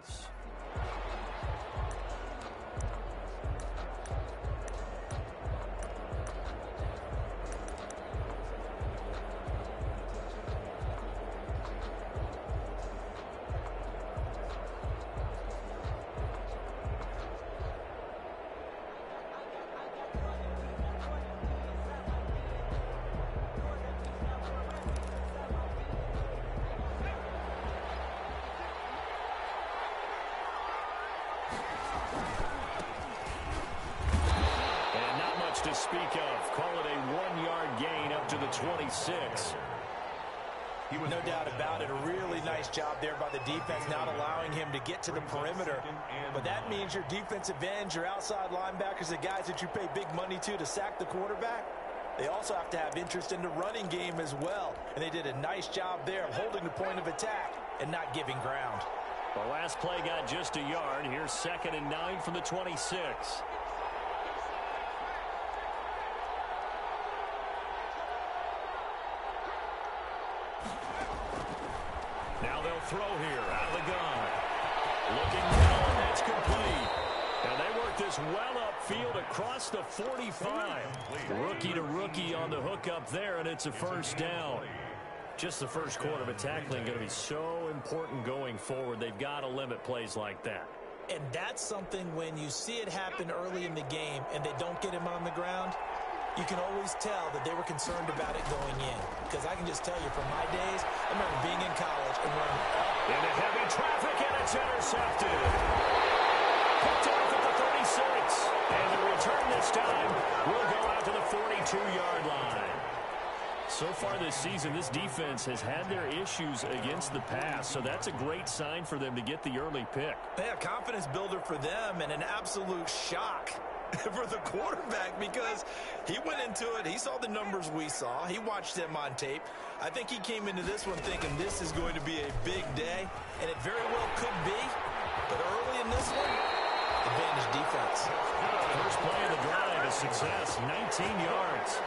Lions. To speak of. Call it a 1-yard gain up to the 26. No doubt about it. A really nice job there by the defense, not allowing him to get to the perimeter. But that means your defensive ends, your outside linebackers, the guys that you pay big money to sack the quarterback, they also have to have interest in the running game as well. And they did a nice job there of holding the point of attack and not giving ground. The last play got just a yard. Here's 2nd and 9 from the 26. Now they'll throw here out of the gun. Looking down, that's complete. And they work this well upfield across the 45. Rookie to rookie on the hook up there, and it's a first down. Just the first quarter of a tackling going to be so important going forward. They've got to limit plays like that. And that's something when you see it happen early in the game and they don't get him on the ground, you can always tell that they were concerned about it going in. Because I can just tell you from my days, I remember being in college and running into heavy traffic, and it's intercepted. Picked off at the 36. And the return this time will go out to the 42-yard line. So far this season, this defense has had their issues against the pass, so that's a great sign for them to get the early pick. Yeah, confidence builder for them and an absolute shock for the quarterback because he went into it. He saw the numbers we saw. He watched them on tape. I think he came into this one thinking this is going to be a big day, and it very well could be. But early in this one, advantage defense. First play of the drive, a success, 19 yards.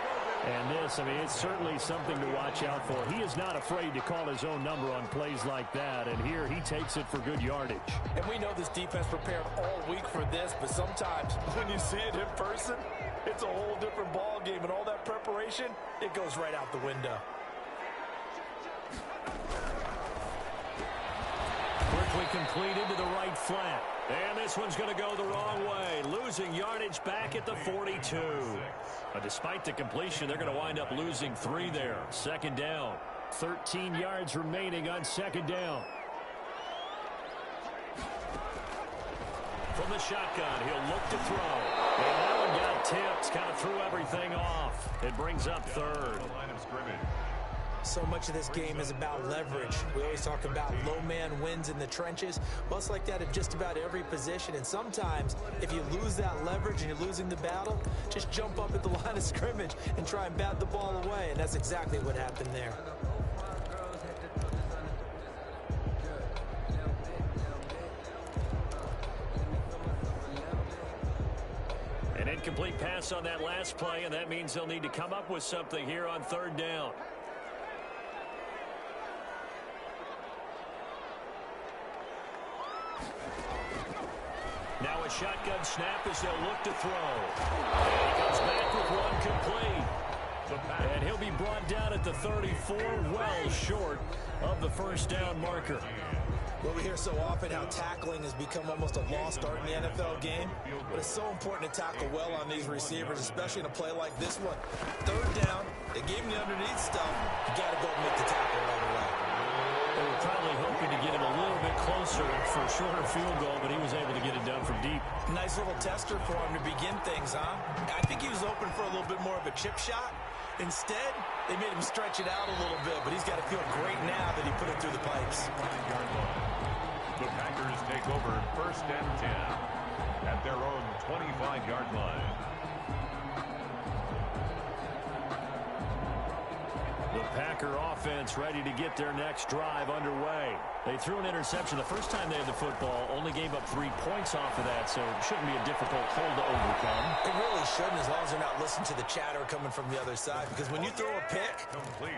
And this, I mean, it's certainly something to watch out for. He is not afraid to call his own number on plays like that, and here he takes it for good yardage. And we know this defense prepared all week for this, but sometimes when you see it in person, it's a whole different ball game, and all that preparation, it goes right out the window. Quickly completed to the right flat. And this one's going to go the wrong way. Losing yardage back at the 42. Despite the completion, they're going to wind up losing 3 there. 2nd down. 13 yards remaining on 2nd down. From the shotgun, he'll look to throw. And that one got tipped. Kind of threw everything off. It brings up 3rd. Line of scrimmage. So much of this game is about leverage. We always talk about low man wins in the trenches. Well, it's like that at just about every position. And sometimes, if you lose that leverage and you're losing the battle, just jump up at the line of scrimmage and try and bat the ball away. And that's exactly what happened there. An incomplete pass on that last play, and that means they'll need to come up with something here on 3rd down. Now a shotgun snap as they'll look to throw. And he comes back with one complete. And he'll be brought down at the 34, well short of the first down marker. Well, we hear so often how tackling has become almost a lost art in the NFL game. But it's so important to tackle well on these receivers, especially in a play like this one. 3rd down, they gave him the underneath stuff. You got to go and make the tackle right away. They were probably hoping to get him a little bit closer for a shorter field goal, but he was able to get it done from deep. Nice little tester for him to begin things, huh? I think he was open for a little bit more of a chip shot. Instead, they made him stretch it out a little bit, but he's got to feel great now that he put it through the pipes. The Packers take over 1st and 10 at their own 25-yard line. The Packer offense ready to get their next drive underway. They threw an interception the first time they had the football, only gave up 3 points off of that, so it shouldn't be a difficult hole to overcome. It really shouldn't, as long as they're not listening to the chatter coming from the other side, because when you throw a pick,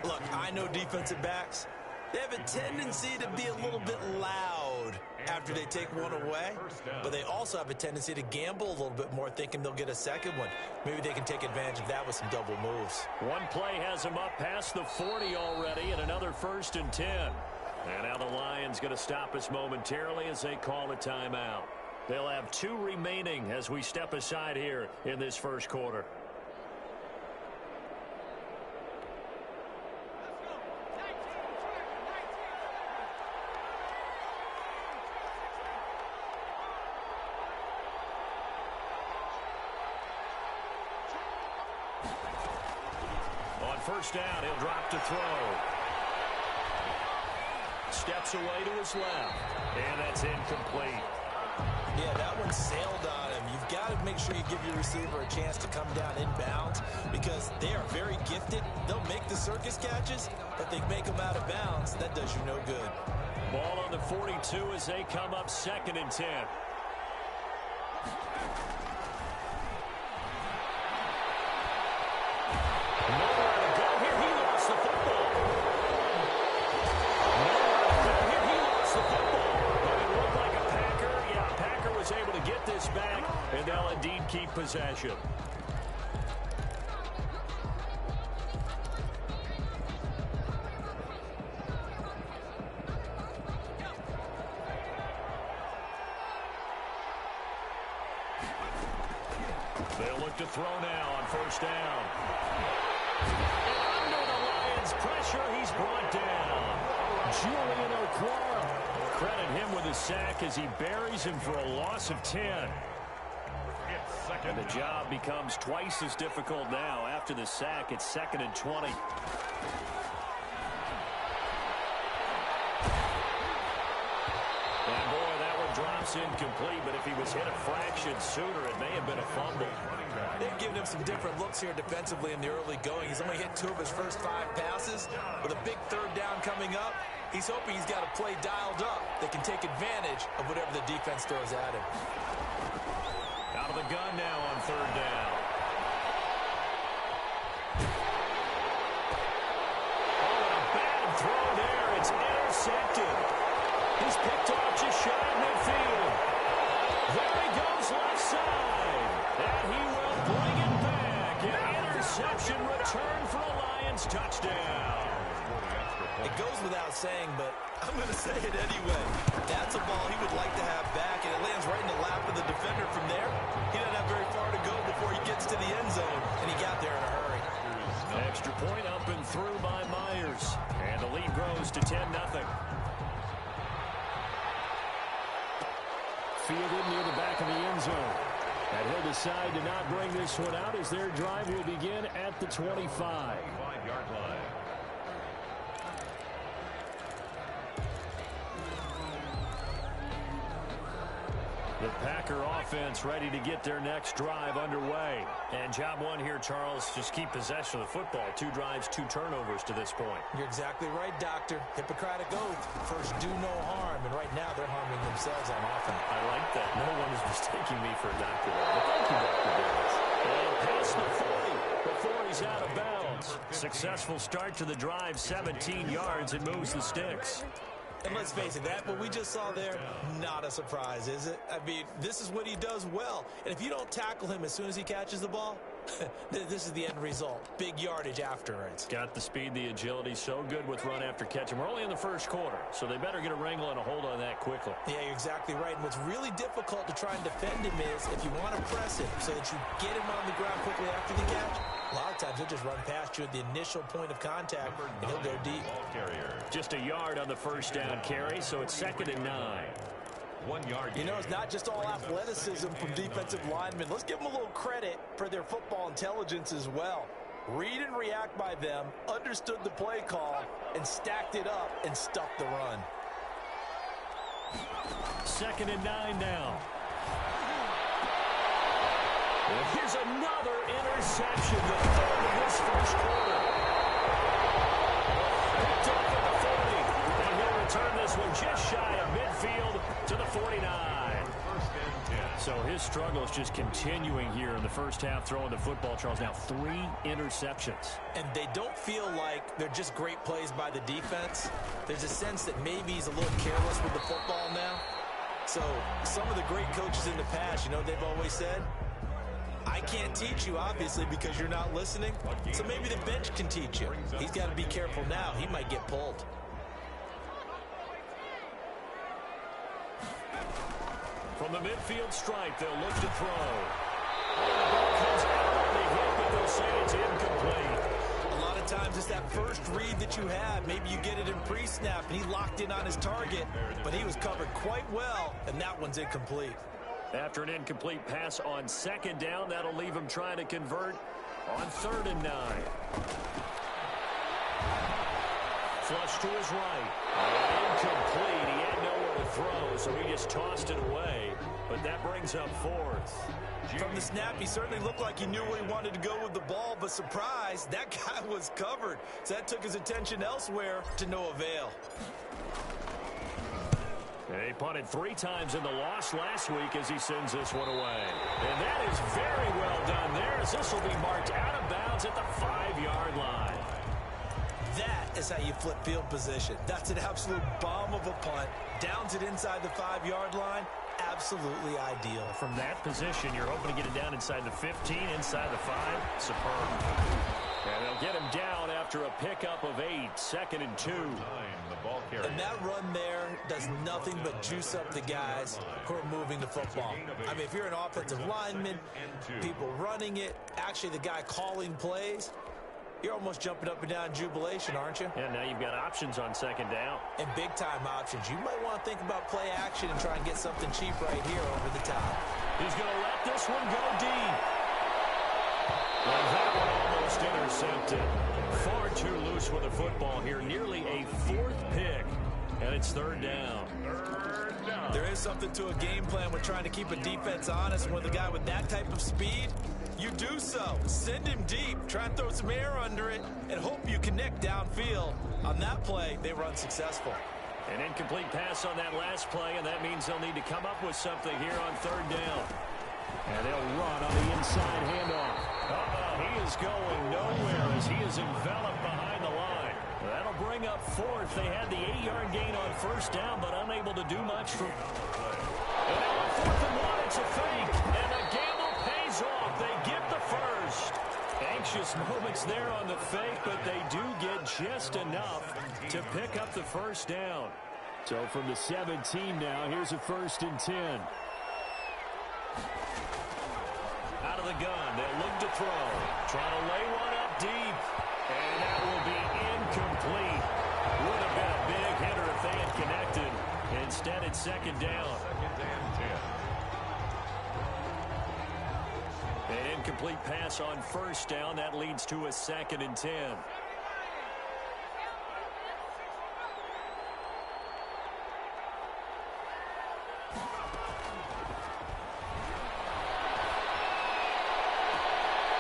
look, I know defensive backs, They have a tendency to be a little bit loud after they take one away, but they also have a tendency to gamble a little bit more, thinking they'll get a second one. Maybe they can take advantage of that with some double moves. One play has them up past the 40 already, and another 1st and 10. And now the Lions going to stop us momentarily as they call a timeout. They'll have 2 remaining as we step aside here in this first quarter. On first down, he'll drop to throw. Steps away to his left, and that's incomplete. Yeah, that one sailed on him. You've got to make sure you give your receiver a chance to come down inbounds because they are very gifted. They'll make the circus catches, but they make them out of bounds. That does you no good. Ball on the 42 as they come up 2nd and 10. Nowhere to go here. He lost the football. Nowhere to go here. He lost the football. But it looked like a Packer. Yeah, Packer was able to get this back, and they'll indeed keep possession. They'll look to throw now on first down. And under the Lions' pressure, he's brought down. Julian Okwara. Credit him with a sack as he buries him for a loss of 10. And the job becomes twice as difficult now. After the sack, it's 2nd and 20. And boy, that one drops incomplete, but if he was hit a fraction sooner, it may have been a fumble. They've given him some different looks here defensively in the early going. He's only hit 2 of his first 5 passes. With a big 3rd down coming up, he's hoping he's got a play dialed up that can take advantage of whatever the defense throws at him. Out of the gun now on 3rd down. Oh, and a bad throw there. It's intercepted. He's picked off just shy of midfield. There he goes left side. And he will bring it back. An interception return for a Lions touchdown. It goes without saying, but I'm going to say it anyway. That's a ball he would like to have back, and it lands right in the lap of the defender from there. He doesn't have very far to go before he gets to the end zone, and he got there in a hurry. Extra point up and through by Myers. And the lead grows to 10-0. Fielded near the back of the end zone. And he'll decide to not bring this one out as their drive will begin at the 25. 5-yard line. The Packer offense ready to get their next drive underway. And job one here, Charles, just keep possession of the football. 2 drives, 2 turnovers to this point. You're exactly right, Doctor. Hippocratic oath. First, do no harm. And right now, they're harming themselves on offense. I like that. No one is mistaking me for a doctor. But thank you, Dr. Davis. And past the 40 before he's out of bounds. Successful start to the drive, 17 yards. It moves the sticks. And let's face it, that what we just saw there, not a surprise, is it? I mean, this is what he does well. And if you don't tackle him as soon as he catches the ball, this is the end result. Big yardage afterwards. Got the speed, the agility, so good with run after catch. And we're only in the first quarter, so they better get a wrangle and a hold on that quickly. Yeah, you're exactly right. And what's really difficult to try and defend him is if you want to press him so that you get him on the ground quickly after the catch, a lot of times he'll just run past you at the initial point of contact, and he'll go deep. Just a yard on the first down carry, so it's 2nd and 9. 1 yard. You know, it's not just all athleticism from defensive linemen. Let's give them a little credit for their football intelligence as well. Read and react by them, understood the play call, and stacked it up and stuffed the run. 2nd and 9 now. And here's another interception, the 3rd of this first quarter. Picked up at the 40, and he'll return this one just shy of midfield to the 49. First and 10. So his struggle is just continuing here in the first half throwing the football, Charles. Now 3 interceptions. And they don't feel like they're just great plays by the defense. There's a sense that maybe he's a little careless with the football now. So some of the great coaches in the past, you know, they've always said, I can't teach you, obviously, because you're not listening. So maybe the bench can teach you. He's got to be careful now. He might get pulled. From the midfield stripe, they'll look to throw. The ball comes out on the hit, but they'll say it's incomplete. A lot of times it's that first read that you have. Maybe you get it in pre-snap, and he locked in on his target, but he was covered quite well, and that one's incomplete. After an incomplete pass on second down, that'll leave him trying to convert on 3rd and 9. Flush to his right. Incomplete. He had nowhere to throw, so he just tossed it away. But that brings up 4th. From the snap, he certainly looked like he knew where he wanted to go with the ball, but surprise, that guy was covered. So that took his attention elsewhere to no avail. He punted 3 times in the loss last week as he sends this one away. And that is very well done there, as this will be marked out of bounds at the 5-yard line. That is how you flip field position. That's an absolute bomb of a punt. Downs it inside the 5-yard line. Absolutely ideal. From that position, you're hoping to get it down inside the 15, inside the 5. Superb. And they'll get him down after a pickup of 8, 2nd and 2. And that run there does nothing but juice up the guys who are moving the football. I mean, if you're an offensive lineman, people running it, actually the guy calling plays, you're almost jumping up and down in jubilation, aren't you? Yeah, now you've got options on 2nd down. And big-time options. You might want to think about play action and try and get something cheap right here over the top. He's going to let this one go deep. And that one almost intercepted. Far too loose with the football here. Nearly a 4th pick. And it's 3rd down. There is something to a game plan with trying to keep a defense honest. With a guy with that type of speed, you do so. Send him deep. Try and throw some air under it and hope you connect downfield. On that play, they were unsuccessful. An incomplete pass on that last play, and that means they'll need to come up with something here on 3rd down. And they'll run on the inside handoff. He is going nowhere as he is enveloped behind the line. That'll bring up 4th. They had the 8-yard gain on 1st down, but unable to do much from... And now on 4th and 1, it's a fake. And the gamble pays off. They get the 1st. Anxious moments there on the fake, but they do get just enough to pick up the 1st down. So from the 17 now, here's a 1st and 10. Out of the gun, they'll look to throw. Trying to lay one up deep. And that will be incomplete. Would have been a big hitter if they had connected. Instead, it's 2nd down. 2nd and 10. An incomplete pass on 1st down. That leads to a 2nd and 10.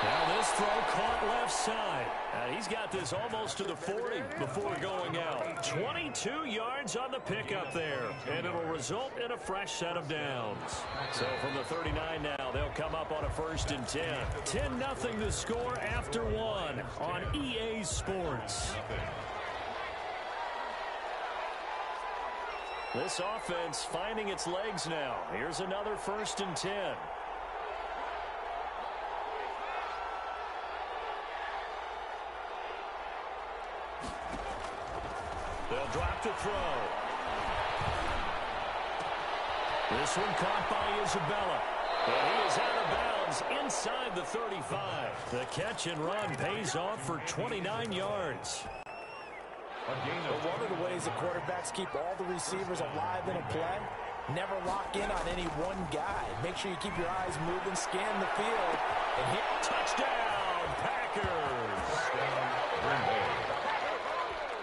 Now this throw caught left side. He's got this almost to the 40 before going out. 22 yards on the pickup there. And it'll result in a fresh set of downs. So from the 39 now, they'll come up on a 1st and 10. 10-0 the score after 1 on EA Sports. This offense finding its legs now. Here's another 1st and 10. They'll drop to throw. This one caught by Isabella. And he is out of bounds inside the 35. The catch and run pays off for 29 yards. But one of the ways the quarterbacks keep all the receivers alive in a play, never lock in on any one guy. Make sure you keep your eyes moving, scan the field, and hit. Touchdown, Packers!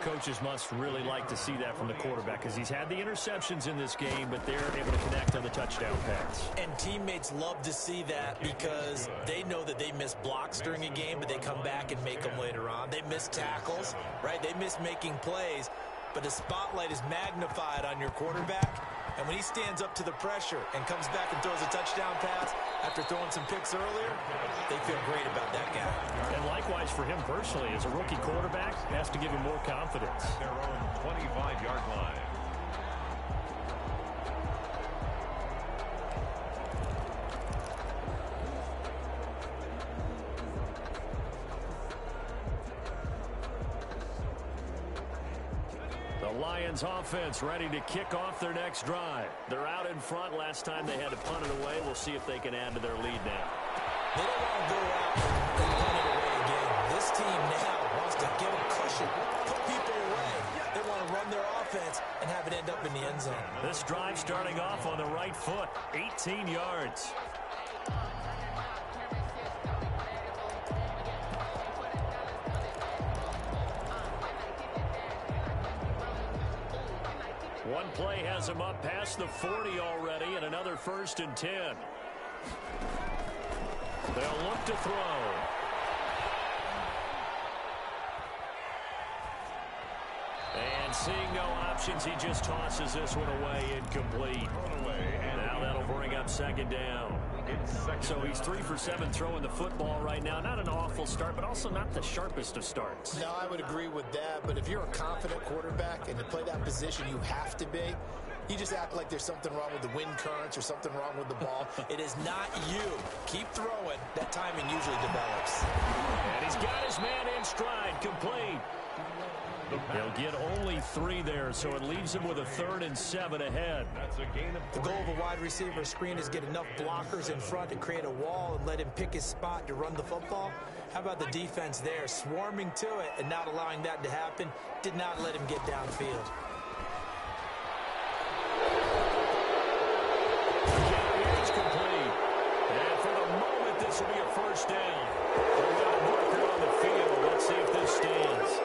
Coaches must really like to see that from the quarterback because he's had the interceptions in this game, but they're able to connect on the touchdown pass. And teammates love to see that because they know that they miss blocks during a game, but they come back and make them later on. They miss tackles, right? They miss making plays. but the spotlight is magnified on your quarterback. And when he stands up to the pressure and comes back and throws a touchdown pass after throwing some picks earlier, they feel great about that guy. And likewise for him personally, as a rookie quarterback, has to give him more confidence. Their own 25-yard line. The Lions offense ready to kick off their next drive. They're out in front. Last time they had to punt it away. We'll see if they can add to their lead now. They don't want to go out and punt it away again. This team now wants to get a cushion, put people away. They want to run their offense and have it end up in the end zone. This drive starting off on the right foot, 18 yards. One play has him up past the 40 already, and another 1st and 10. They'll look to throw. And seeing no options, he just tosses this one away, incomplete. Now that'll bring up 2nd down. So he's 3 for 7 throwing the football right now. Not an awful start, but also not the sharpest of starts. No, I would agree with that. But if you're a confident quarterback and to play that position, you have to be. You just act like there's something wrong with the wind currents or something wrong with the ball. It is not you. Keep throwing. That timing usually develops. And he's got his man in stride, complete. He'll get only 3 there, so it leaves him with a 3rd and 7 ahead. The goal of a wide receiver screen is get enough blockers in front to create a wall and let him pick his spot to run the football. How about the defense there, swarming to it and not allowing that to happen? Did not let him get downfield. It's complete. And for the moment, this will be a 1st down. We've got a marker on the field. Let's see if this stands.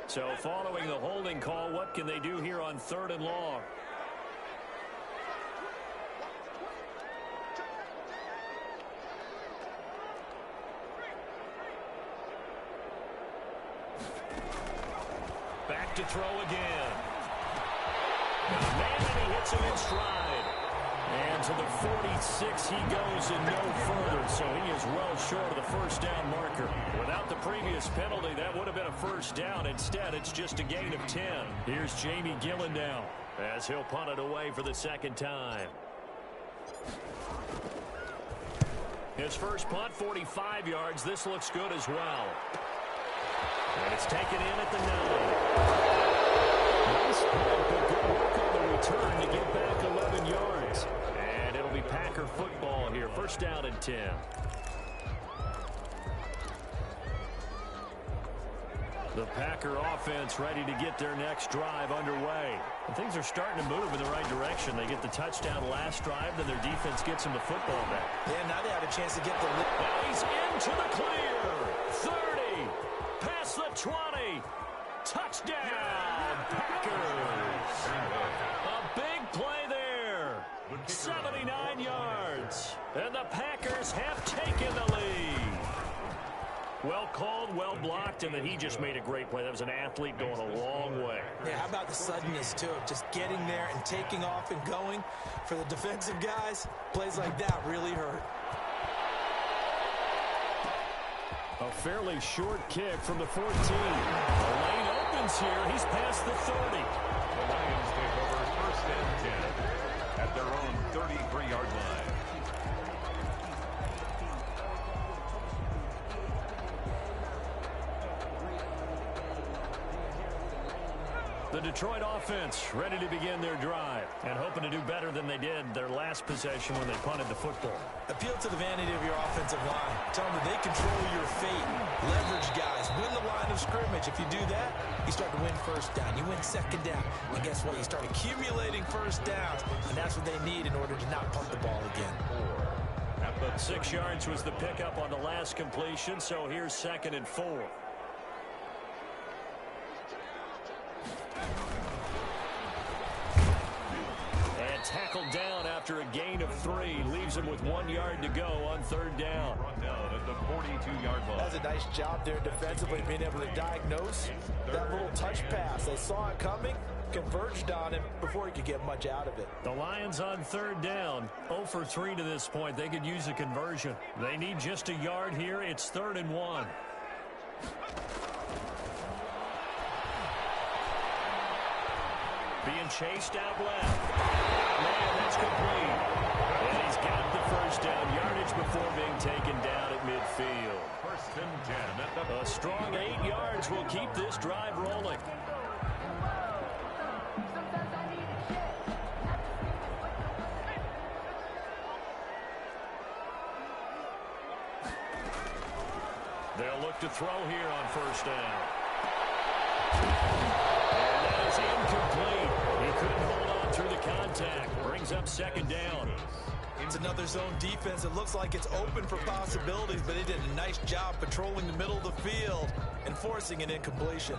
So following the holding call, what can they do here on 3rd and long? Back to throw again. Man, he hits him in stride. And to the 46 he goes and no further, so he is well short of the 1st down marker. Without the previous penalty, that would have been a 1st down. Instead, it's just a gain of 10. Here's Jamie Gillen now as he'll punt it away for the 2nd time. His first punt, 45 yards. This looks good as well. And it's taken in at the 9. Nice punt, but good work on the return to get back 11 yards. And it'll be Packer football here. 1st down and 10. The Packer offense ready to get their next drive underway. And things are starting to move in the right direction. They get the touchdown last drive, then their defense gets them the football back. Yeah, now they have a chance to get the lead. Now he's into the clear. 30. Past the 20. Touchdown, Packers. A big play there. 79 yards. And the Packers have taken the lead. Well called, well blocked, and then he just made a great play. That was an athlete going a long way. Yeah, how about the suddenness, too, of just getting there and taking off and going? For the defensive guys, plays like that really hurt. A fairly short kick from the 14. The lane opens here. He's past the 30. The Lions take over 1st and 10 at their own 33-yard line. The Detroit offense ready to begin their drive and hoping to do better than they did their last possession when they punted the football. Appeal to the vanity of your offensive line. Tell them that they control your fate. Leverage guys. Win the line of scrimmage. If you do that, you start to win 1st down. You win 2nd down. And guess what? You start accumulating 1st downs. And that's what they need in order to not punt the ball again. But 6 yards was the pickup on the last completion, so here's 2nd and 4. after a gain of 3. Leaves him with 1 yard to go on 3rd down. Brought down at the 42-yard line. That's a nice job there defensively, being able to diagnose that little touch pass. They saw it coming, converged on him before he could get much out of it. The Lions on 3rd down, 0 for 3 to this point. They could use a conversion. They need just a yard here. It's 3rd and 1. Being chased out left. Man, that's complete. And he's got the 1st down yardage before being taken down at midfield. 1st and 10 at the A strong 8 yards will keep this drive rolling. They'll look to throw here on 1st down. And that is incomplete. He couldn't hold on through the contact. Brings up 2nd down. It's another zone defense. It looks like it's open for possibilities, but they did a nice job patrolling the middle of the field and forcing an incompletion.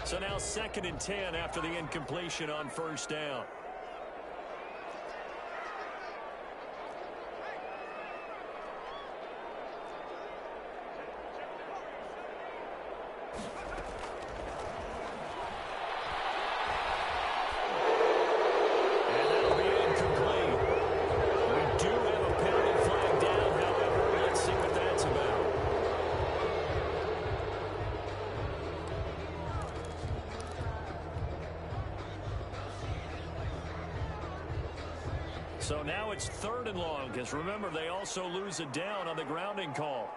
So now 2nd and 10 after the incompletion on 1st down. And that'll be incomplete. We do have a penalty flag down, however. Let's see what that's about. So now it's 3rd and long, because remember, they also lose a down on the grounding call.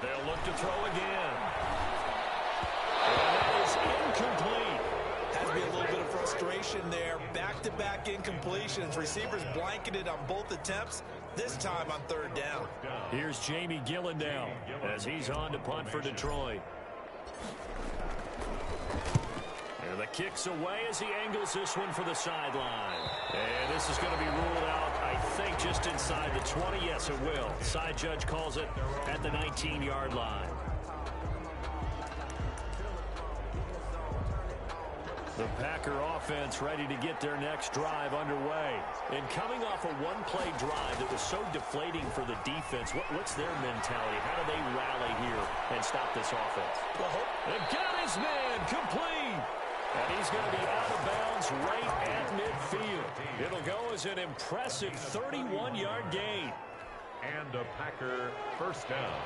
They'll look to throw again. And that is incomplete. Has to be a little bit of frustration there. Back-to-back incompletions. Receivers blanketed on both attempts, this time on 3rd down. Here's Jamie Gillen now as he's on to punt for Detroit. And the kick's away as he angles this one for the sideline. And this is going to be ruled out, I think, just inside the 20. Yes, it will. Side judge calls it at the 19-yard line. The Packer offense ready to get their next drive underway. And coming off a one-play drive that was so deflating for the defense, what's their mentality? How do they rally here and stop this offense? And got his man complete. And he's going to be out of bounds right at midfield. It'll go as an impressive 31-yard gain. And a Packer 1st down.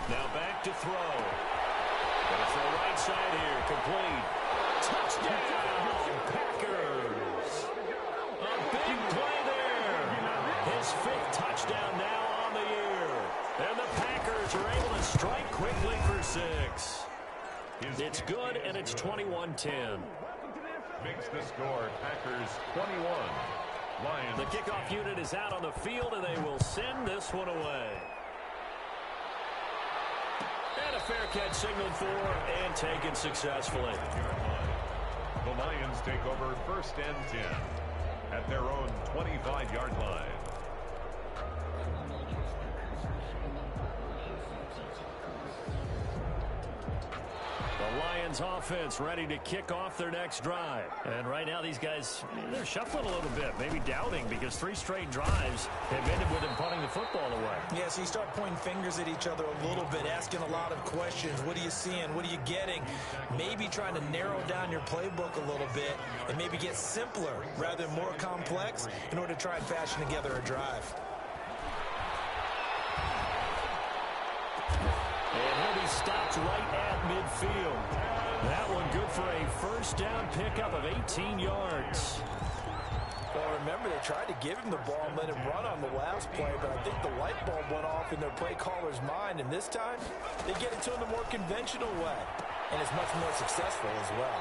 Now back to throw. Going to throw right side here. Complete. Touchdown, Packers. A big play there. His 5th touchdown now on the year. And the Packers are able to strike quickly for 6. It's good, and it's 21-10. Makes the score Packers 21. Lions. The kickoff unit is out on the field, and they will send this one away. And a fair catch signaled for and taken successfully. The Lions take over 1st and 10 at their own 25-yard line. The Lions offense ready to kick off their next drive. And right now these guys, they're shuffling a little bit, maybe doubting, because 3 straight drives have ended with them punting the football away. Yeah, so you start pointing fingers at each other a little bit, asking a lot of questions. What are you seeing? What are you getting? Maybe trying to narrow down your playbook a little bit and maybe get simpler rather than more complex in order to try and fashion together a drive. And he'll be stopped right at midfield. That one good for a 1st down pickup of 18 yards. Well, remember, they tried to give him the ball and let him run on the last play, but I think the light bulb went off in their play caller's mind, and this time they get it to him the more conventional way, and it's much more successful as well.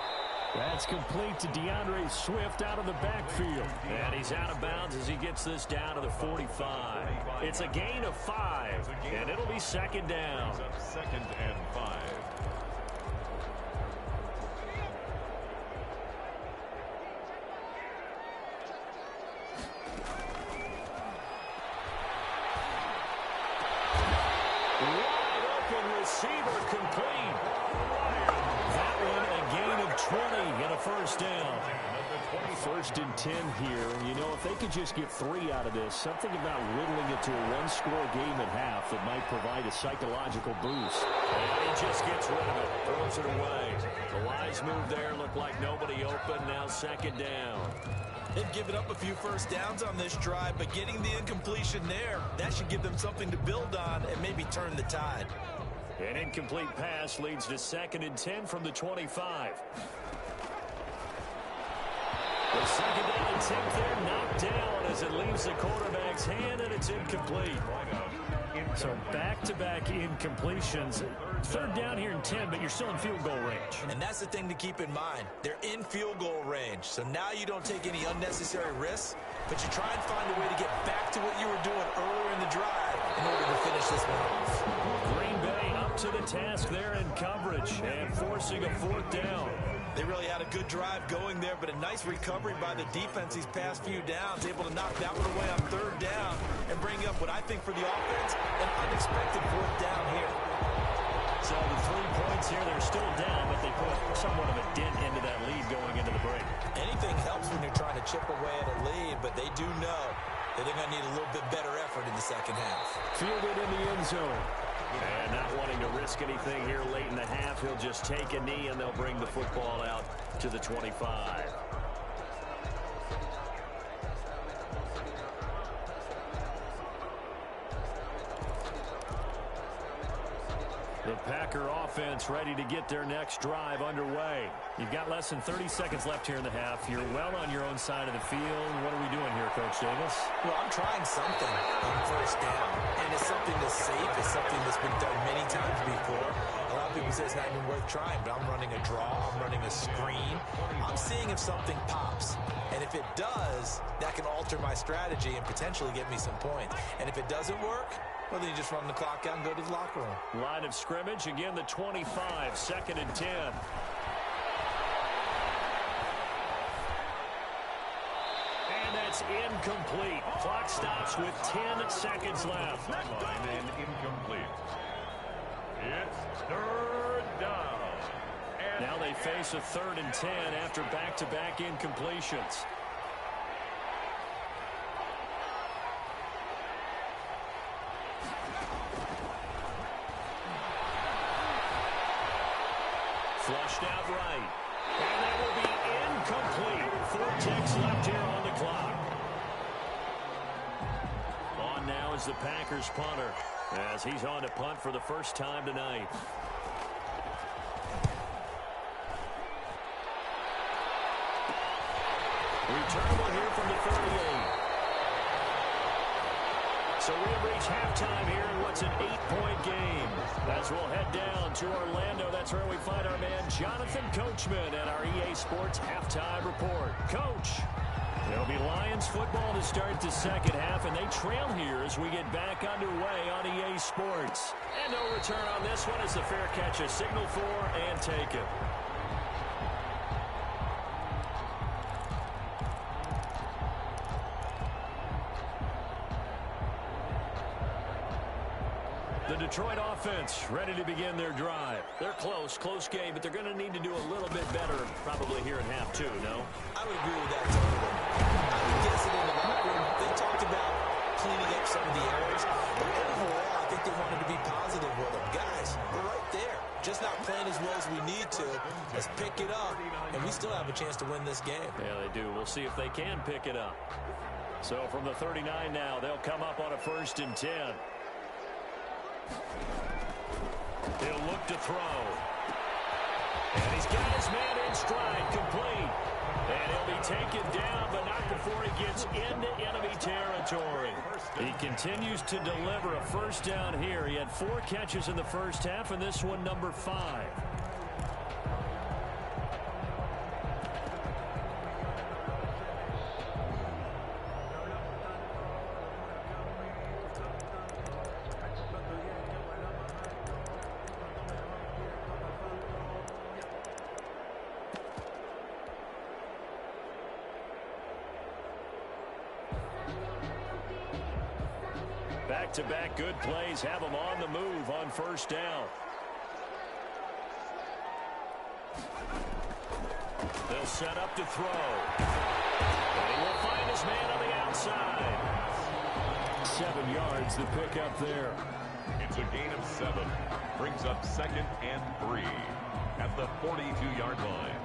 That's complete to DeAndre Swift out of the backfield. And he's out of bounds as he gets this down to the 45. It's a gain of 5, and it'll be second down. Second and 5. Wide open receiver complete. That one a gain of 20 and a first down. First and 10 here. You know, if they could just get 3 out of this, something about whittling it to a one-score game at half that might provide a psychological boost. And he just gets rid of it, throws it away. The wise move there, looked like nobody open. Now second down. They've given up a few first downs on this drive, but getting the incompletion there, that should give them something to build on and maybe turn the tide. An incomplete pass leads to second and 10 from the 25. The second down attempt there knocked down as it leaves the quarterback's hand, and it's incomplete. So back-to-back incompletions. Third down here in 10, but you're still in field goal range. And that's the thing to keep in mind. They're in field goal range. So now you don't take any unnecessary risks, but you try and find a way to get back to what you were doing earlier in the drive in order to finish this one off. Green Bay up to the task there in coverage and forcing a fourth down. They really had a good drive going there, but a nice recovery by the defense these past few downs, able to knock that one away on third down and bring up what I think for the offense, an unexpected fourth down here. So the 3 points here, they're still down, but they put somewhat of a dent into that lead going into the break. Anything helps when you're trying to chip away at a lead, but they do know that they're going to need a little bit better effort in the second half. Fielded in the end zone. And not wanting to risk anything here late in the half, he'll just take a knee and they'll bring the football out to the 25. The Packer offense ready to get their next drive underway. You've got less than 30 seconds left here in the half. You're well on your own side of the field. What are we doing here, Coach Davis? Well, I'm trying something on first down. And it's something that's safe. It's something that's been done many times before. A lot of people say it's not even worth trying, but I'm running a draw. I'm running a screen. I'm seeing if something pops. And if it does, that can alter my strategy and potentially get me some points. And if it doesn't work, well, then you just run the clock out and go to the locker room. Line of scrimmage, again, the 25, second and 10. And that's incomplete. Clock stops with 10 seconds left. Line and incomplete. It's third down. And now they face a third and 10 after back-to-back incompletions. Flushed out right. And that will be incomplete. 4 ticks left here on the clock. On now is the Packers punter, as he's on to punt for the first time tonight. Returnable here from the 38. So we have reached halftime here in what's an 8-point game. As we'll head down to Orlando, that's where we find our man Jonathan Coachman at our EA Sports Halftime Report. Coach, it'll be Lions football to start the second half, and they trail here as we get back underway on EA Sports. And no return on this one as the fair catch is signaled for and taken. The Detroit offense ready to begin their drive. They're close game, but they're going to need to do a little bit better probably here in half two, no? I would agree with that totally. I would guess it in the locker room. They talked about cleaning up some of the errors, but overall, I think they wanted to be positive with them. Guys, we're right there. Just not playing as well as we need to. Let's pick it up, and we still have a chance to win this game. Yeah, they do. We'll see if they can pick it up. So from the 39 now, they'll come up on a 1st and 10. He'll look to throw. And he's got his man in stride, complete. And he'll be taken down, but not before he gets into enemy territory. He continues to deliver a first down here. He had 4 catches in the first half, and this one number 5. Back-to-back good plays have them on the move on first down. They'll set up to throw. And he will find his man on the outside. 7 yards the pick up there. It's a gain of 7. Brings up 2nd and 3 at the 42-yard line.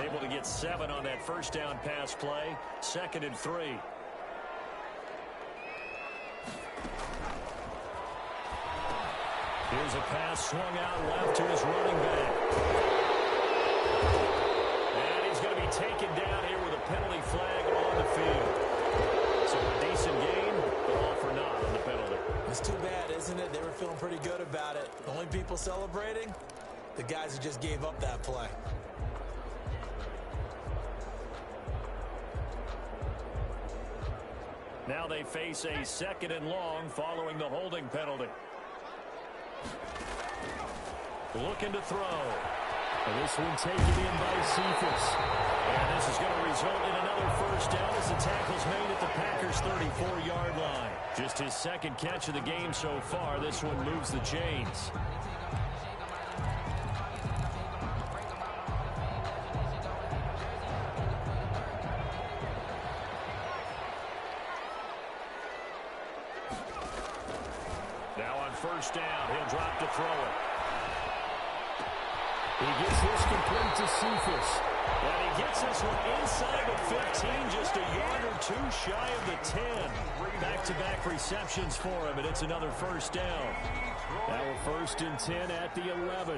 Able to get 7 on that first down pass play. 2nd and 3. Here's a pass swung out left to his running back. And he's going to be taken down here with a penalty flag on the field. So a decent gain, but all for naught on the penalty. It's too bad, isn't it? They were feeling pretty good about it. The only people celebrating, the guys who just gave up that play. Now they face a 2nd and long following the holding penalty. Looking to throw. And this one taken in by Cephas. And this is going to result in another first down as the tackle's made at the Packers' 34-yard line. Just his 2nd catch of the game so far. This one moves the chains. Now on first down, he'll drop to throw it. He gets this complete to Cephas. And he gets this one inside the 15, just a yard or 2 shy of the 10. Back-to-back receptions for him, and it's another first down. Now a 1st and 10 at the 11.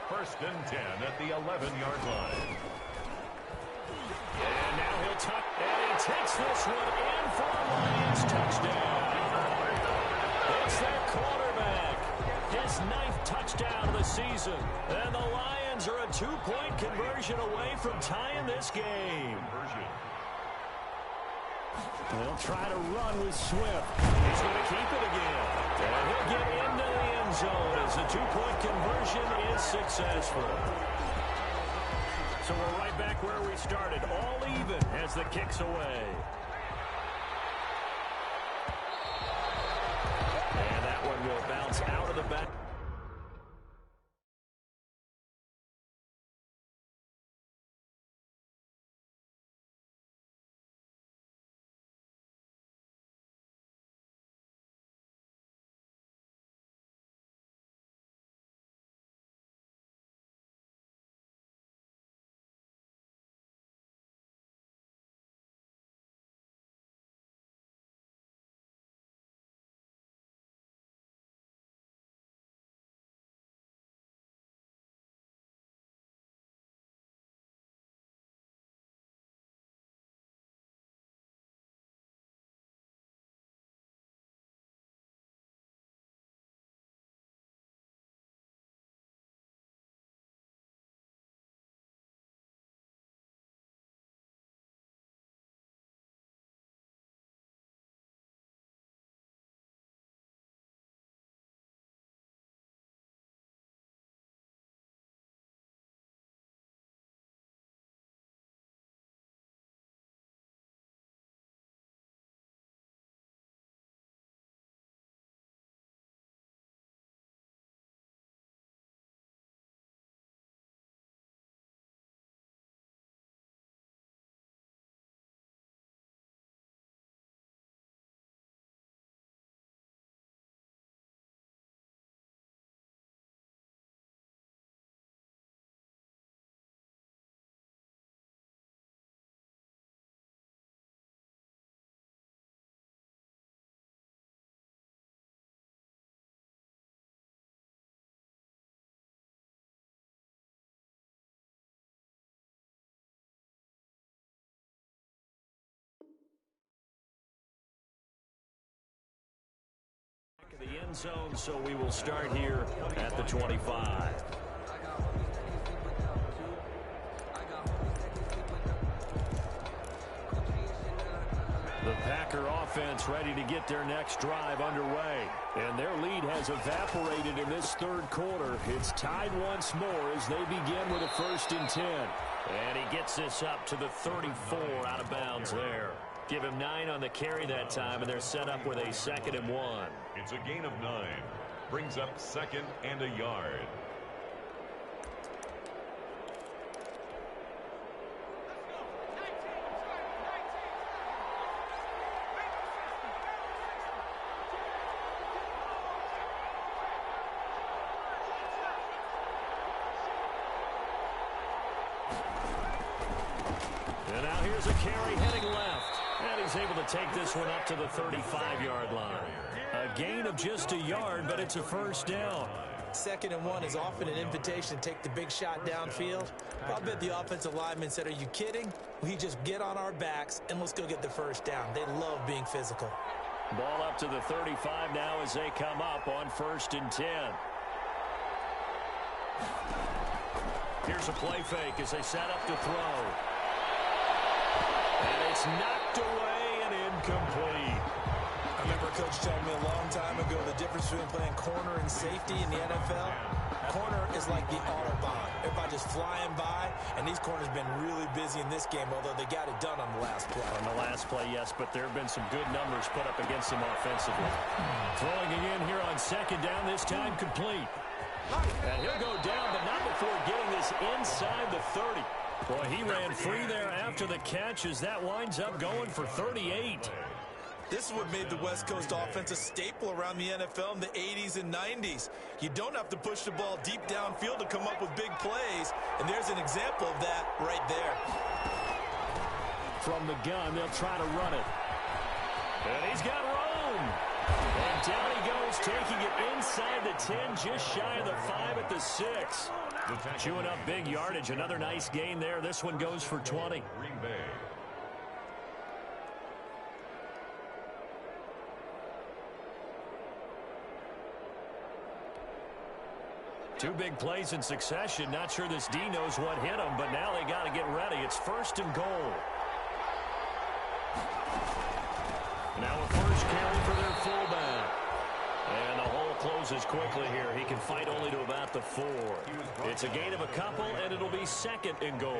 1st and 10 at the 11-yard line. And now he'll tuck, and he takes this one in for a Lions touchdown. It's their quarterback. His 9th touchdown of the season. And the Lions are a 2-point conversion away from tying this game. They'll try to run with Swift. He's going to keep it again. And he'll get into the end zone as the 2-point conversion is successful. So we're right back where we started. All even as the kick's away. And that one will bounce out of the back. The end zone, so we will start here at the 25. The Packer offense ready to get their next drive underway. And their lead has evaporated in this 3rd quarter. It's tied once more as they begin with a 1st and 10. And he gets this up to the 34 out of bounds there. Give him 9 on the carry that time, and they're set up with a 2nd and 1. It's a gain of 9. Brings up 2nd and a yard. And now here's a carry heading left. And he's able to take this one up to the 35-yard line. A gain of just a yard, but it's a 1st down. 2nd and 1 is often an invitation to take the big shot downfield. I'll bet the offensive lineman said, are you kidding? We just get on our backs and let's go get the 1st down. They love being physical. Ball up to the 35 now as they come up on 1st and 10. Here's a play fake as they set up to throw. And it's knocked away and incomplete. I remember a coach telling me a long time ago the difference between playing corner and safety in the NFL. Corner is like the Autobahn. Everybody just flying by, and these corners have been really busy in this game, although they got it done on the last play. On the last play, yes, but there have been some good numbers put up against them offensively. Throwing again here on 2nd down, this time complete. And he'll go down, but not before getting this inside the 30. Boy, he ran free there after the catch as that winds up going for 38. This is what made the West Coast offense a staple around the NFL in the 80s and 90s. You don't have to push the ball deep downfield to come up with big plays, and there's an example of that right there. From the gun, they'll try to run it. And he's got room. And down he goes, taking it inside the 10, just shy of the 5 at the 6. Chewing up big yardage. Another nice gain there. This one goes for 20. Green Bay. Two big plays in succession. Not sure this D knows what hit him, but now they got to get ready. It's 1st and goal. Now a first carry for their fullback. And the hole closes quickly here. He can fight only to about the 4. It's a gain of a couple, and it'll be 2nd and goal.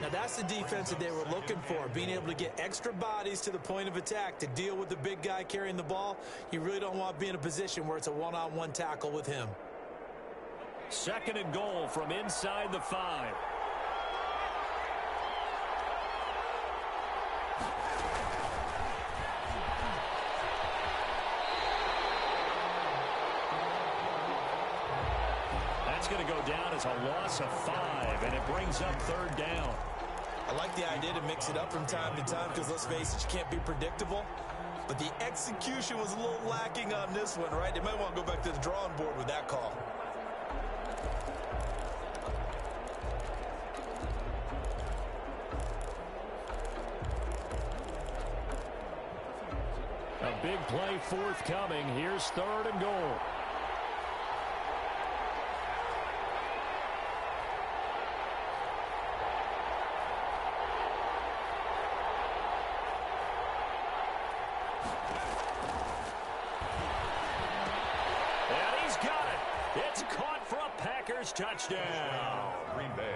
Now that's the defense that they were looking for, being able to get extra bodies to the point of attack to deal with the big guy carrying the ball. You really don't want to be in a position where it's a one-on-one tackle with him. 2nd and goal from inside the 5. That's going to go down as a loss of 5, and it brings up 3rd down. I like the idea to mix it up from time to time because, let's face it, you can't be predictable. But the execution was a little lacking on this one, right? They might want to go back to the drawing board with that call. A big play forthcoming. Here's 3rd and goal. It's caught for a Packers touchdown. Green Bay.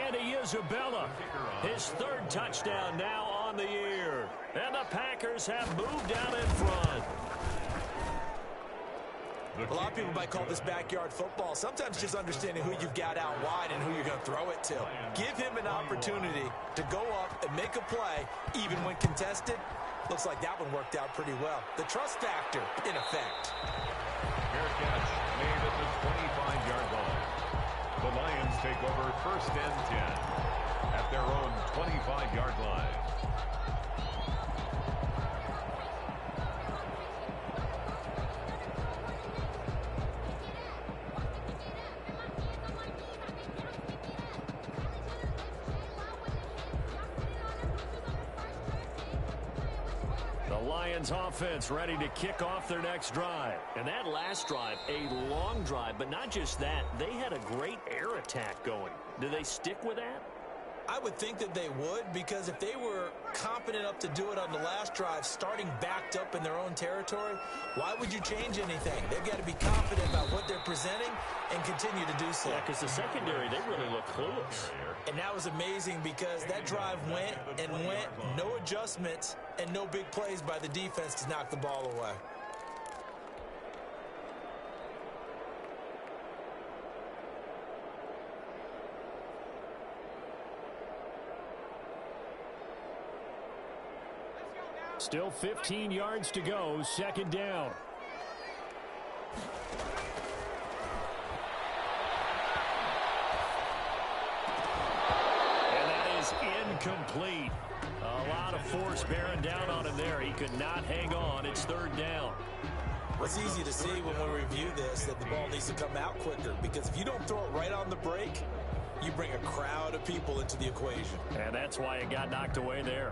And Isabella, his 3rd touchdown now on the year. And the Packers have moved out in front. A lot of people might call this backyard football. Sometimes just understanding who you've got out wide and who you're going to throw it to. Give him an opportunity to go up and make a play, even when contested. Looks like that one worked out pretty well. The trust factor in effect. Fair catch made at the 25-yard line. The Lions take over 1st and 10 at their own 25-yard line. Lions offense ready to kick off their next drive. And that last drive, a long drive, but not just that. They had a great air attack going. Do they stick with that? I would think that they would, because if they were confident enough to do it on the last drive, starting backed up in their own territory, why would you change anything? They've got to be confident about what they're presenting and continue to do so. Yeah, because the secondary, they really look clueless. And that was amazing because that drive went and went, no adjustments and no big plays by the defense to knock the ball away. Still 15 yards to go, second down. And that is incomplete. A lot of force bearing down on him there. He could not hang on. It's third down. Well, it's easy to see when we review this that the ball needs to come out quicker, because if you don't throw it right on the break, you bring a crowd of people into the equation. And that's why it got knocked away there.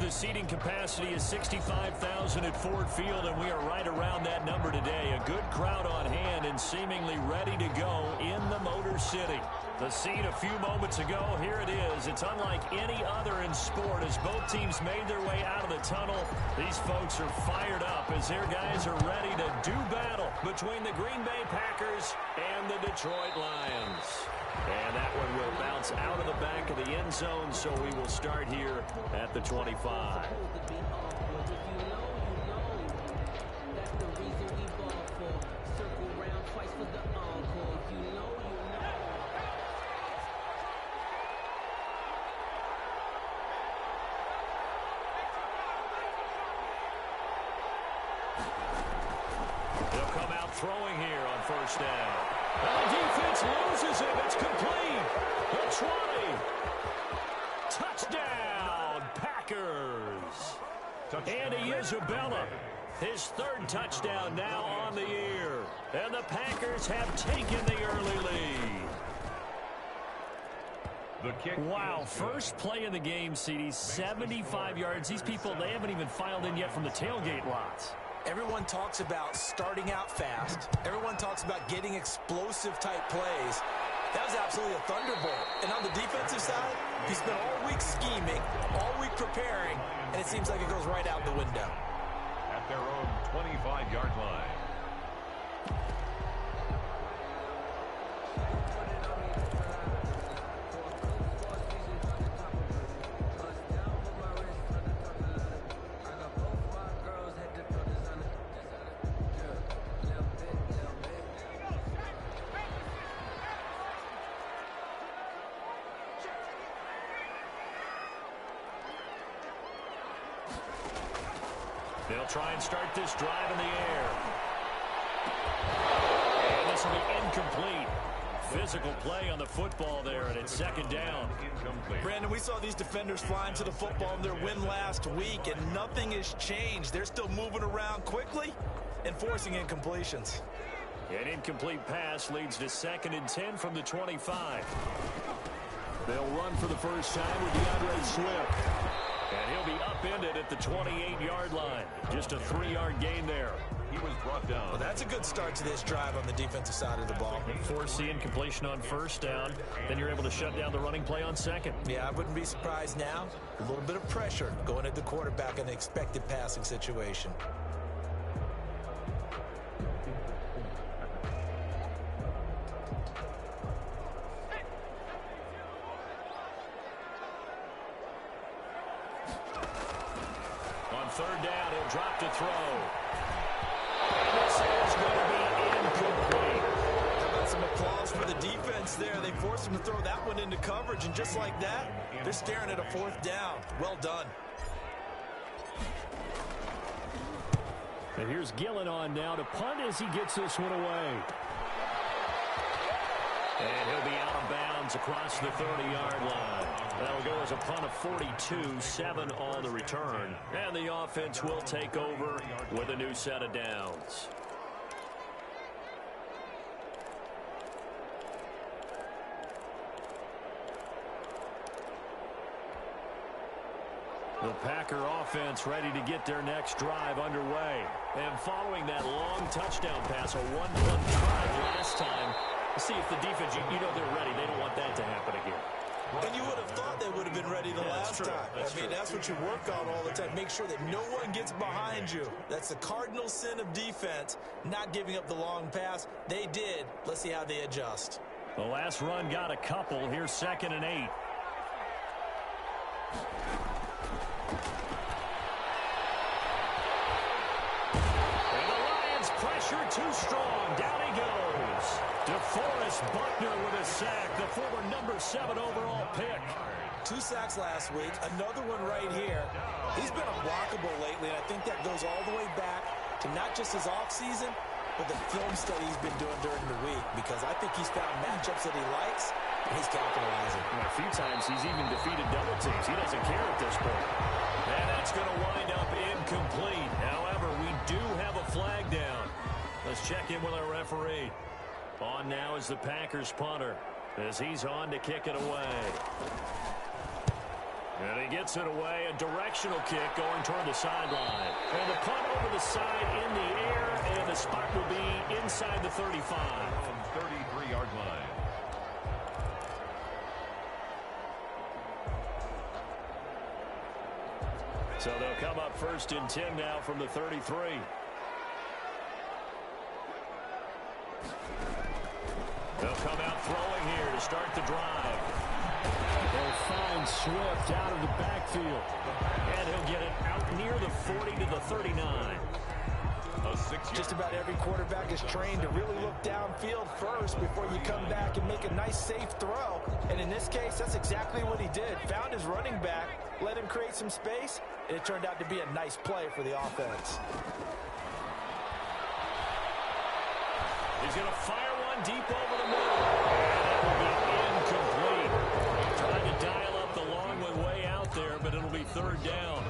The seating capacity is 65,000 at Ford Field, and we are right around that number today. A good crowd on hand and seemingly ready to go in the Motor City. The scene a few moments ago, here it is. It's unlike any other in sport as both teams made their way out of the tunnel. These folks are fired up as their guys are ready to do battle between the Green Bay Packers and the Detroit Lions. And that one will bounce out of the back of the end zone, so we will start here at the 25. throwing here on first down. And the defense loses him. It's complete. The 20. Touchdown, Packers. Andy Isabella, his third touchdown now on the year. And the Packers have taken the early lead. Wow, first play in the game, CD, 75 yards. These people, they haven't even filed in yet from the tailgate lots. Everyone talks about starting out fast. Everyone talks about getting explosive-type plays. That was absolutely a thunderbolt. And on the defensive side, he spent all week scheming, all week preparing, and it seems like it goes right out the window. At their own 25-yard line. They'll try and start this drive in the air. And this will be incomplete. Physical play on the football there, and it's second down. Brandon, we saw these defenders flying to the football in their win last week, and nothing has changed. They're still moving around quickly and forcing incompletions. An incomplete pass leads to 2nd and 10 from the 25. They'll run for the first time with DeAndre Swift. And he'll be upended at the 28-yard line. Just a 3-yard gain there. He was brought down. Well, that's a good start to this drive on the defensive side of the ball. Force the incompletion on first down. Then you're able to shut down the running play on second. Yeah, I wouldn't be surprised now. A little bit of pressure going at the quarterback in an expected passing situation. Third down, he'll drop to throw. And this is going to be incomplete. How about some applause for the defense there? They forced him to throw that one into coverage, and just like that, they're staring at a 4th down. Well done. And here's Gillen on now to punt as he gets this one away. And he'll be out of bounds across the 30-yard line. That'll go as a punt of 42, 7 on the return. And the offense will take over with a new set of downs. The Packer offense ready to get their next drive underway. And following that long touchdown pass, a 1-punt drive last time, see if the defense, you know they're ready. They don't want that to happen again. And you would have thought they would have been ready the last time. That's what you work on all the time. Make sure that no one gets behind you. That's the cardinal sin of defense, not giving up the long pass. They did. Let's see how they adjust. The last run got a couple. Here's 2nd and 8. And the Lions pressure too strong. Down he goes. DeForest Buckner with a sack, the former number 7 overall pick. 2 sacks last week, another one right here. He's been unblockable lately, and I think that goes all the way back to not just his offseason, but the film study he's been doing during the week, because I think he's found matchups that he likes, and he's capitalizing. A few times he's even defeated double teams. He doesn't care at this point. And that's going to wind up incomplete. However, we do have a flag down. Let's check in with our referee. On now is the Packers punter as he's on to kick it away. And he gets it away, a directional kick going toward the sideline. And the punt over the side in the air, and the spot will be inside the 35. From 33-yard line. So they'll come up 1st and 10 now from the 33. They'll come out throwing here to start the drive. They'll find Swift out of the backfield. And he'll get it out near the 40 to the 39. Just about every quarterback is trained to really look downfield first before you come back and make a nice, safe throw. And in this case, that's exactly what he did. Found his running back, let him create some space, and it turned out to be a nice play for the offense. He's going to fire one deep over the middle. And that will be incomplete. Trying to dial up the long one way out there, but it'll be third down.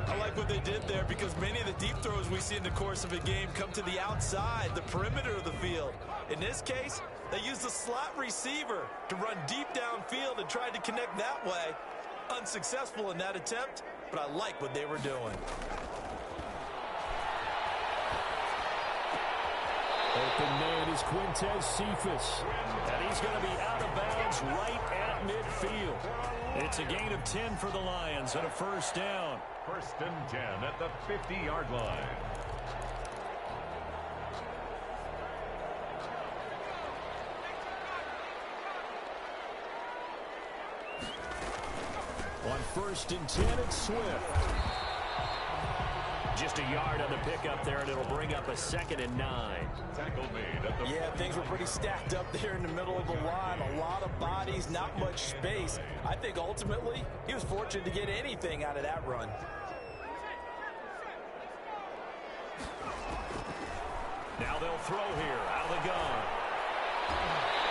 I like what they did there because many of the deep throws we see in the course of a game come to the outside, the perimeter of the field. In this case, they used the slot receiver to run deep downfield and tried to connect that way. Unsuccessful in that attempt, but I like what they were doing. Open man is Quintez Cephas, and he's going to be out of bounds right at midfield. It's a gain of 10 for the Lions and a first down. First and 10 at the 50-yard line. On first and 10, it's Swift. Just a yard on the pickup there, and it'll bring up a 2nd and 9. Tackle made at the Yeah, things were pretty stacked up there in the middle of the line. A lot of bodies, not much space. I think ultimately he was fortunate to get anything out of that run. Now they'll throw here out of the gun.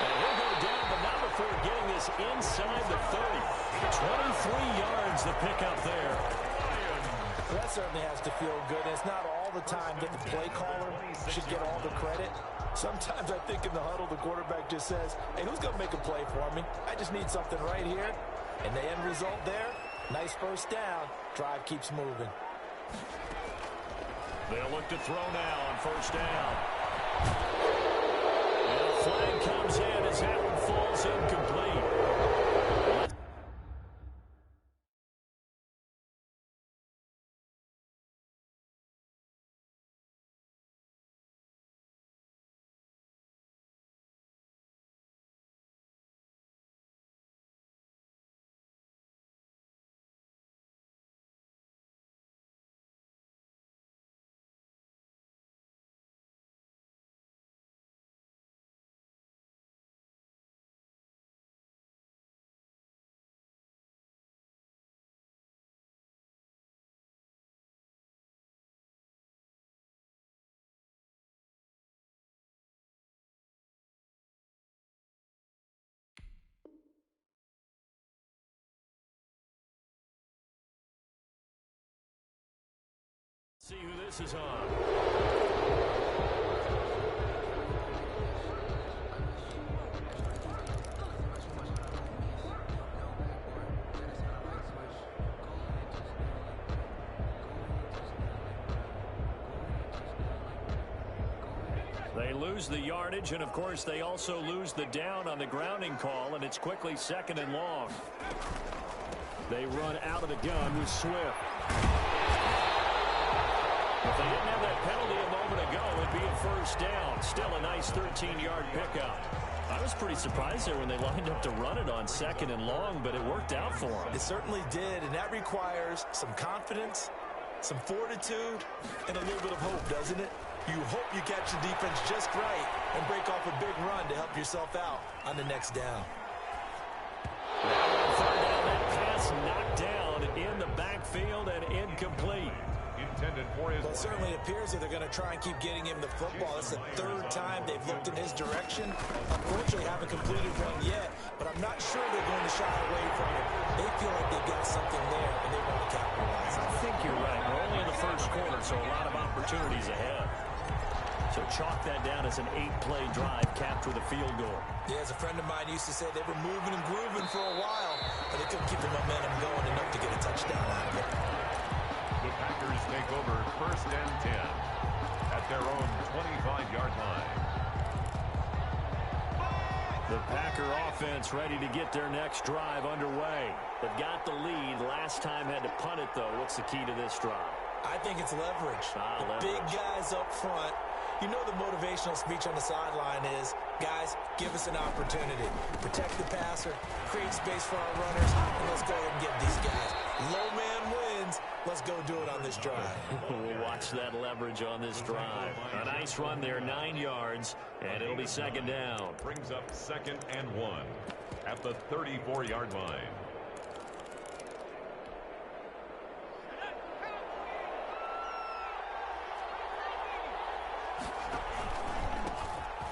And he'll go down, but not before getting this inside the 30. 23 yards the pickup there. That certainly has to feel good. It's not all the time that the play caller should get all the credit. Sometimes I think in the huddle, the quarterback just says, hey, who's going to make a play for me? I just need something right here. And the end result there, nice first down. Drive keeps moving. They'll look to throw now on first down. And a flag comes in as that one falls incomplete. See who this is on. They lose the yardage, and of course they also lose the down on the grounding call, and it's quickly 2nd and long. They run out of the gun with Swift. If they didn't have that penalty a moment ago, it'd be a first down. Still a nice 13-yard pickup. I was pretty surprised there when they lined up to run it on 2nd and long, but it worked out for them. It certainly did, and that requires some confidence, some fortitude, and a little bit of hope, doesn't it? You hope you catch the defense just right and break off a big run to help yourself out on the next down. Now third down, that pass knocked down in the backfield and incomplete. intended for his. Well, it certainly appears that they're going to try and keep getting him the football. It's the third time they've looked in his direction. Unfortunately, haven't completed one yet, but I'm not sure they're going to shy away from it. They feel like they've got something there, and they want to capitalize. I think you're right. We're only in the first quarter, so a lot of opportunities ahead. So chalk that down as an 8-play drive capped with a field goal. Yeah, as a friend of mine used to say, they were moving and grooving for a while, but they couldn't keep the momentum going enough to get a touchdown out of it. The Packers take over 1st and 10 at their own 25-yard line. The Packer offense ready to get their next drive underway. They've got the lead. Last time had to punt it, though. What's the key to this drive? I think it's leverage. The big guys up front. You know the motivational speech on the sideline is, guys, give us an opportunity. Protect the passer, create space for our runners, and let's go ahead and get these guys. Low man wins. Let's go do it on this drive. We'll watch that leverage on this drive. A nice run there, 9 yards, and it'll be 2nd down. Brings up 2nd and 1 at the 34-yard line.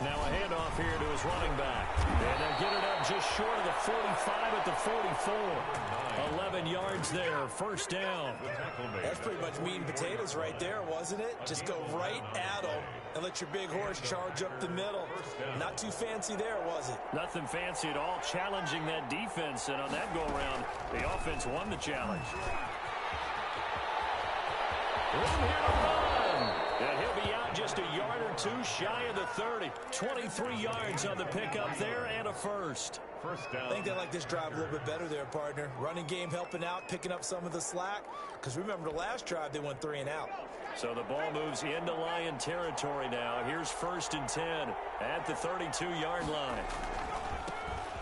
Now a handoff here to his running back. And they'll get it up just short of the 45 at the 44. 11 yards there, first down. That's pretty much meat and potatoes right there, wasn't it? Just go right at them and let your big horse charge up the middle. Not too fancy there, was it? Nothing fancy at all, challenging that defense. And on that go-around, the offense won the challenge. Room here to run. And he'll be out just a yard or two shy of the 30. 23 yards on the pickup there and a first. First down. I think they like this drive a little bit better there, partner. Running game helping out, picking up some of the slack. Because remember the last drive, they went 3 and out. So the ball moves into Lion territory now. Here's 1st and 10 at the 32-yard line.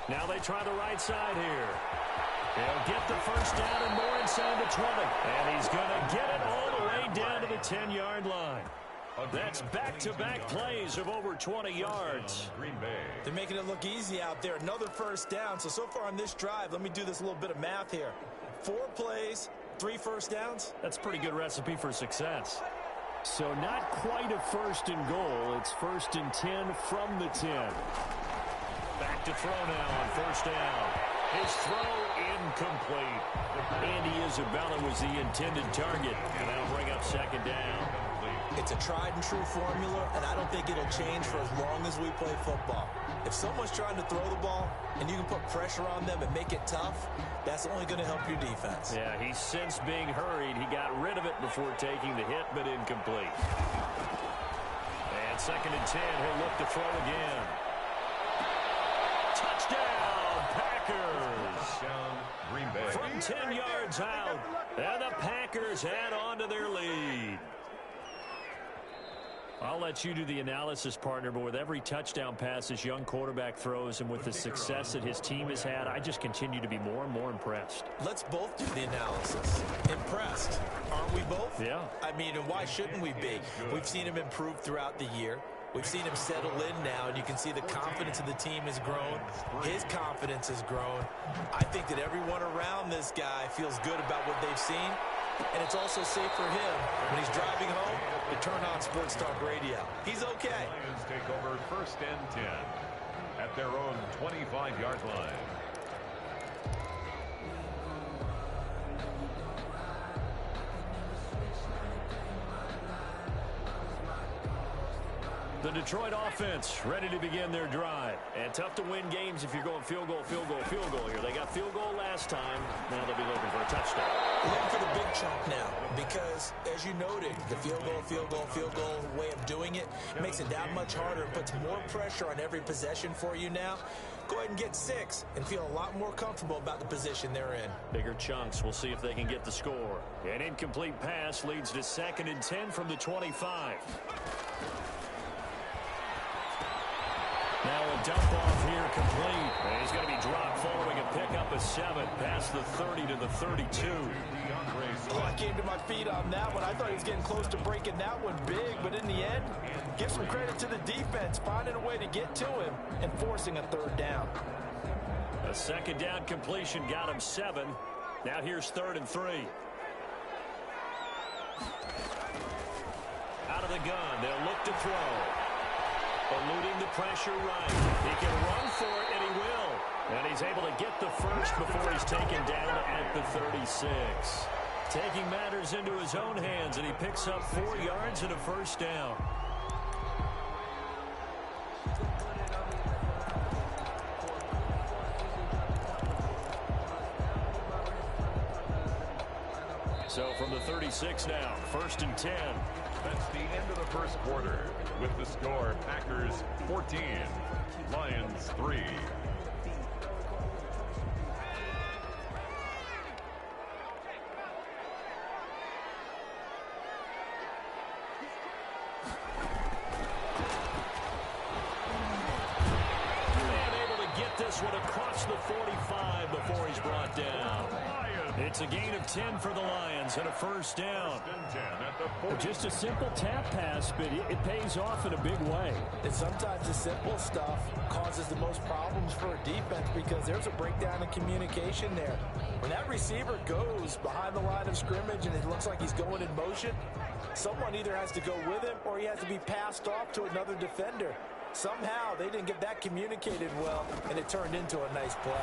Now they try the right side here. He'll get the first down and more inside the 20. And he's going to get it all the way down to the 10-yard line. That's back-to-back plays of over 20 yards. Green Bay. They're making it look easy out there. Another first down. So far on this drive, let me do this little bit of math here. 4 plays, 3 first downs. That's a pretty good recipe for success. So not quite a 1st and goal. It's 1st and 10 from the 10. Back to throw now on 1st down. His throw incomplete. Andy Isabella was the intended target, and that'll bring up 2nd down. It's a tried-and-true formula, and I don't think it'll change for as long as we play football. If someone's trying to throw the ball and you can put pressure on them and make it tough, that's only going to help your defense. Yeah, he's since being hurried. He got rid of it before taking the hit, but incomplete. And 2nd and 10, he'll look to throw again. Touchdown, Packers! Touchdown, Green Bay. From 10 yards out, and the Packers add on to their lead. I'll let you do the analysis, partner, but with every touchdown pass this young quarterback throws and with the success that his team has had, I just continue to be more and more impressed. Let's both do the analysis. Impressed. Aren't we both? Yeah. I mean, and why shouldn't we be? We've seen him improve throughout the year. We've seen him settle in now, and you can see the confidence of the team has grown. His confidence has grown. I think that everyone around this guy feels good about what they've seen, and it's also safe for him when he's driving home to turn on Sports Talk Radio. He's okay. Lions take over 1st and 10 at their own 25-yard line. The Detroit offense ready to begin their drive. And tough to win games if you're going field goal, field goal, field goal here. They got field goal last time. Now they'll be looking for a touchdown. Looking for the big chunk now because, as you noted, the field goal way of doing it makes it that much harder and puts more pressure on every possession for you now. Go ahead and get 6 and feel a lot more comfortable about the position they're in. Bigger chunks. We'll see if they can get the score. An incomplete pass leads to 2nd and 10 from the 25. Now a dump off here complete. And he's going to be dropped following a pickup of 7 past the 30 to the 32. Oh, I came to my feet on that one. I thought he was getting close to breaking that one big, but in the end, give some credit to the defense, finding a way to get to him and forcing a 3rd down. A 2nd down completion got him 7. Now here's 3rd and 3. Out of the gun, they'll look to throw. Eluding the pressure right. He can run for it, and he will. And he's able to get the first before he's taken down at the 36. Taking matters into his own hands, and he picks up 4 yards and a 1st down. So from the 36 now, 1st and 10. That's the end of the 1st quarter. With the score, Packers 14, Lions 3. Able to get this one across the 45 before he's brought down. It's a gain of 10 for the Lions and a 1st down. Just a simple tap pass, but it pays off in a big way. And sometimes the simple stuff causes the most problems for a defense because there's a breakdown in communication there. When that receiver goes behind the line of scrimmage and it looks like he's going in motion, someone either has to go with him or he has to be passed off to another defender. Somehow they didn't get that communicated well, and it turned into a nice play.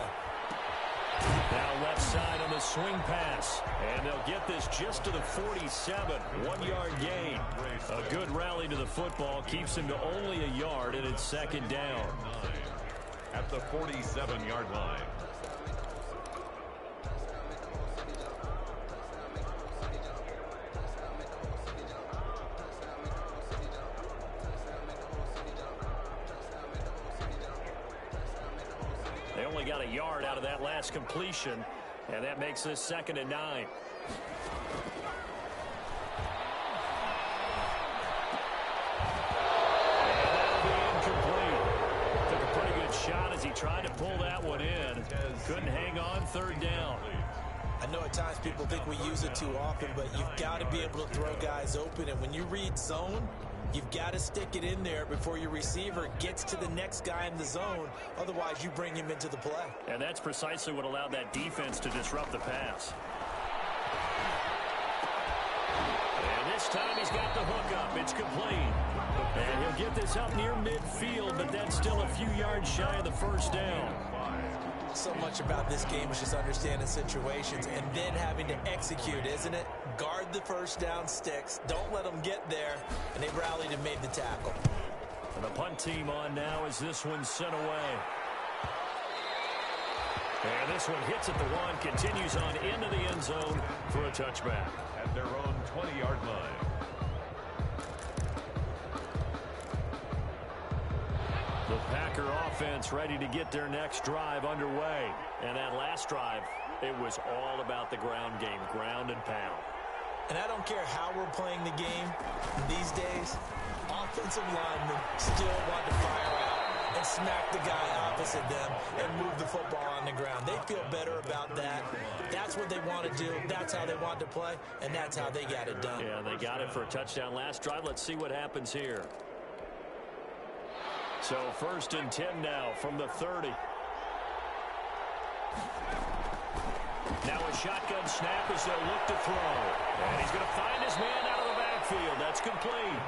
Now left side on the swing pass. And they'll get this just to the 47. 1-yard gain. A good rally to the football. Keeps him to only a yard, and it's second down. At the 47-yard line. They only got a yard out of that last completion, and that makes this 2nd and 9. Shot as he tried to pull that one in. Couldn't hang on, 3rd down. I know at times people think we use it too often, but you've got to be able to throw guys open. And when you read zone, you've got to stick it in there before your receiver gets to the next guy in the zone. Otherwise, you bring him into the play. And that's precisely what allowed that defense to disrupt the pass. And this time he's got the hook up. It's complete. And he'll get this up near midfield, but that's still a few yards shy of the 1st down. So much about this game is just understanding situations and then having to execute, isn't it? Guard the 1st down sticks. Don't let them get there. And they rallied and made the tackle. And the punt team on now as this one's sent away. And this one hits at the 1, continues on into the end zone for a touchback. At their own 20-yard line. The Packer offense ready to get their next drive underway. And that last drive, it was all about the ground game, ground and pound. And I don't care how we're playing the game these days, offensive linemen still want to fire out and smack the guy opposite them and move the football on the ground. They feel better about that. That's what they want to do. That's how they want to play, and that's how they got it done. Yeah, they got it for a touchdown last drive. Let's see what happens here. So 1st and 10 now from the 30. Now a shotgun snap as they'll look to throw. And he's going to find his man out of the backfield. That's complete.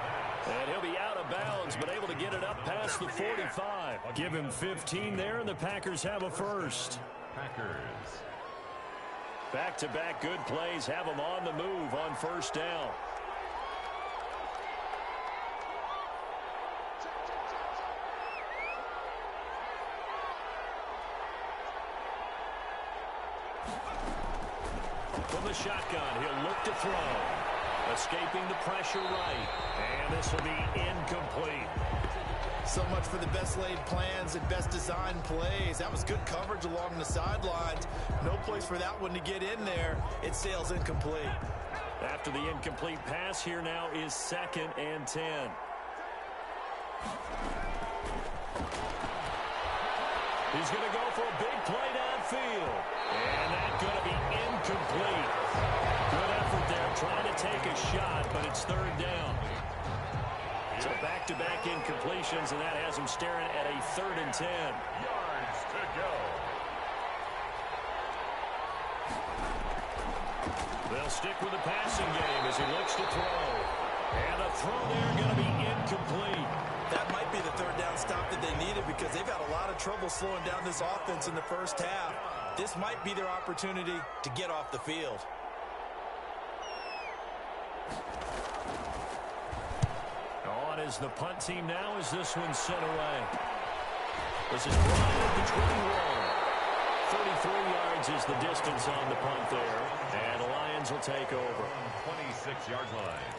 And he'll be out of bounds, but able to get it up past the 45. Give him 15 there, and the Packers have a first. Packers. Back-to-back good plays have them on the move on 1st down. From the shotgun, he'll look to throw. Escaping the pressure right. And this will be incomplete. So much for the best laid plans and best designed plays. That was good coverage along the sidelines. No place for that one to get in there. It sails incomplete. After the incomplete pass, here now is 2nd and 10. He's going to go for a big play downfield. And that's going to be incomplete. Good effort there trying to take a shot, but it's 3rd down. So back-to-back incompletions, and that has him staring at a 3rd and 10. Yards to go. They'll stick with the passing game as he looks to throw. And a throw there going to be incomplete. That might be the 3rd down stop that they needed because they've had a lot of trouble slowing down this offense in the 1st half. This might be their opportunity to get off the field. On is the punt team now as this one's sent away. This is brought at the 21. 33 yards is the distance on the punt there. And the Lions will take over. 26-yard line.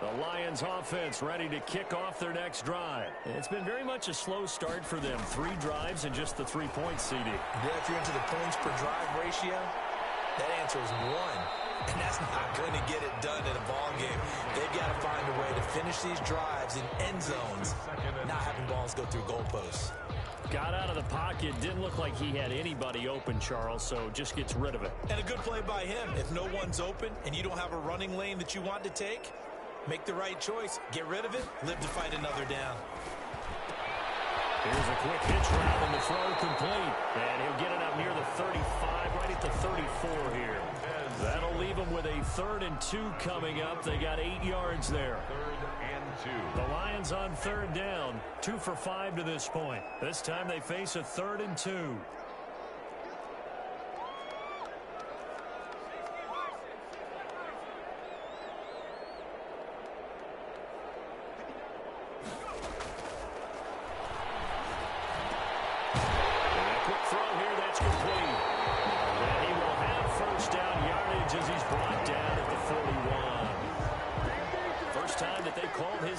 The Lions offense ready to kick off their next drive. It's been very much a slow start for them. 3 drives and just the 3 points, CD. Yeah, if you're into the points per drive ratio, that answer is 1. And that's not going to get it done in a ball game. They've got to find a way to finish these drives in end zones, not having balls go through goalposts. Got out of the pocket. Didn't look like he had anybody open, Charles, so just gets rid of it. And a good play by him. If no one's open and you don't have a running lane that you want to take, make the right choice. Get rid of it. Live to fight another down. Here's a quick hitch route and the throw complete. And he'll get it up near the 35, right at the 34 here. That'll leave them with a 3rd and 2 coming up. They got 8 yards there. 3rd and 2. The Lions on 3rd down, 2 for 5 to this point. This time they face a 3rd and 2.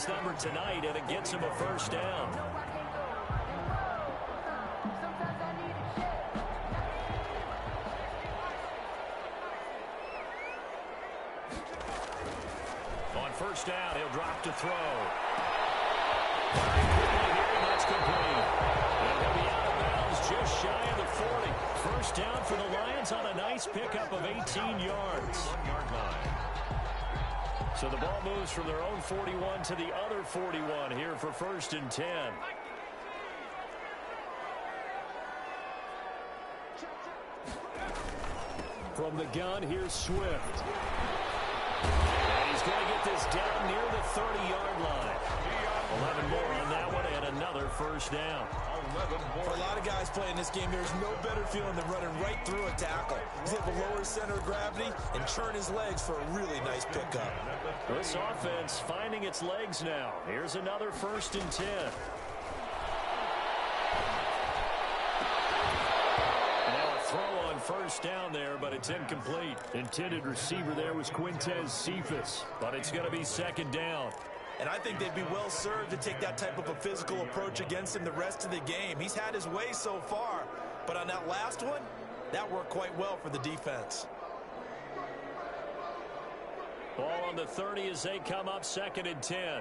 Number tonight, and it gets him a 1st down. On 1st down, he'll drop to throw. That's complete. And he'll be out of bounds just shy of the 40. 1st down for the Lions on a nice pickup of 18 yards. 1-yard line. So the ball moves from their own 41 to the other 41 here for 1st and 10. From the gun, here's Swift. And he's going to get this down near the 30-yard line. 11 more on that one and another 1st down. For a lot of guys playing this game, there's no better feeling than running right through a tackle. He's able to lower his center of gravity and turn his legs for a really nice pickup. This offense finding its legs now. Here's another 1st and 10. Now a throw on 1st down there, but it's incomplete. Intended receiver there was Quintez Cephas, but it's going to be 2nd down. And I think they'd be well served to take that type of a physical approach against him the rest of the game. He's had his way so far, but on that last one, that worked quite well for the defense. Ball on the 30 as they come up 2nd and 10.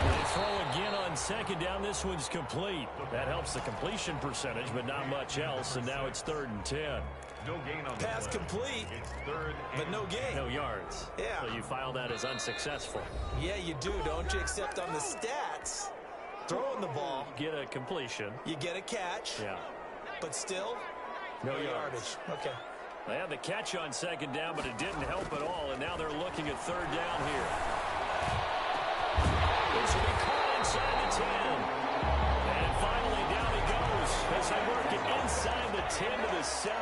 They throw again on 2nd down. This one's complete. That helps the completion percentage, but not much else. And now it's 3rd and 10. No gain on the pass play. complete, It's 3rd but no gain. No yards. Yeah. So you file that as unsuccessful. Yeah, you do, don't you? Except on the stats, throwing the ball, Get a completion. you get a catch, Yeah. but still, No no yards. yardage. Okay. They had the catch on 2nd down, but it didn't help at all. And now they're looking at 3rd down here. This will be caught inside the 10. And finally down he goes as they work it inside the 10 to the 7.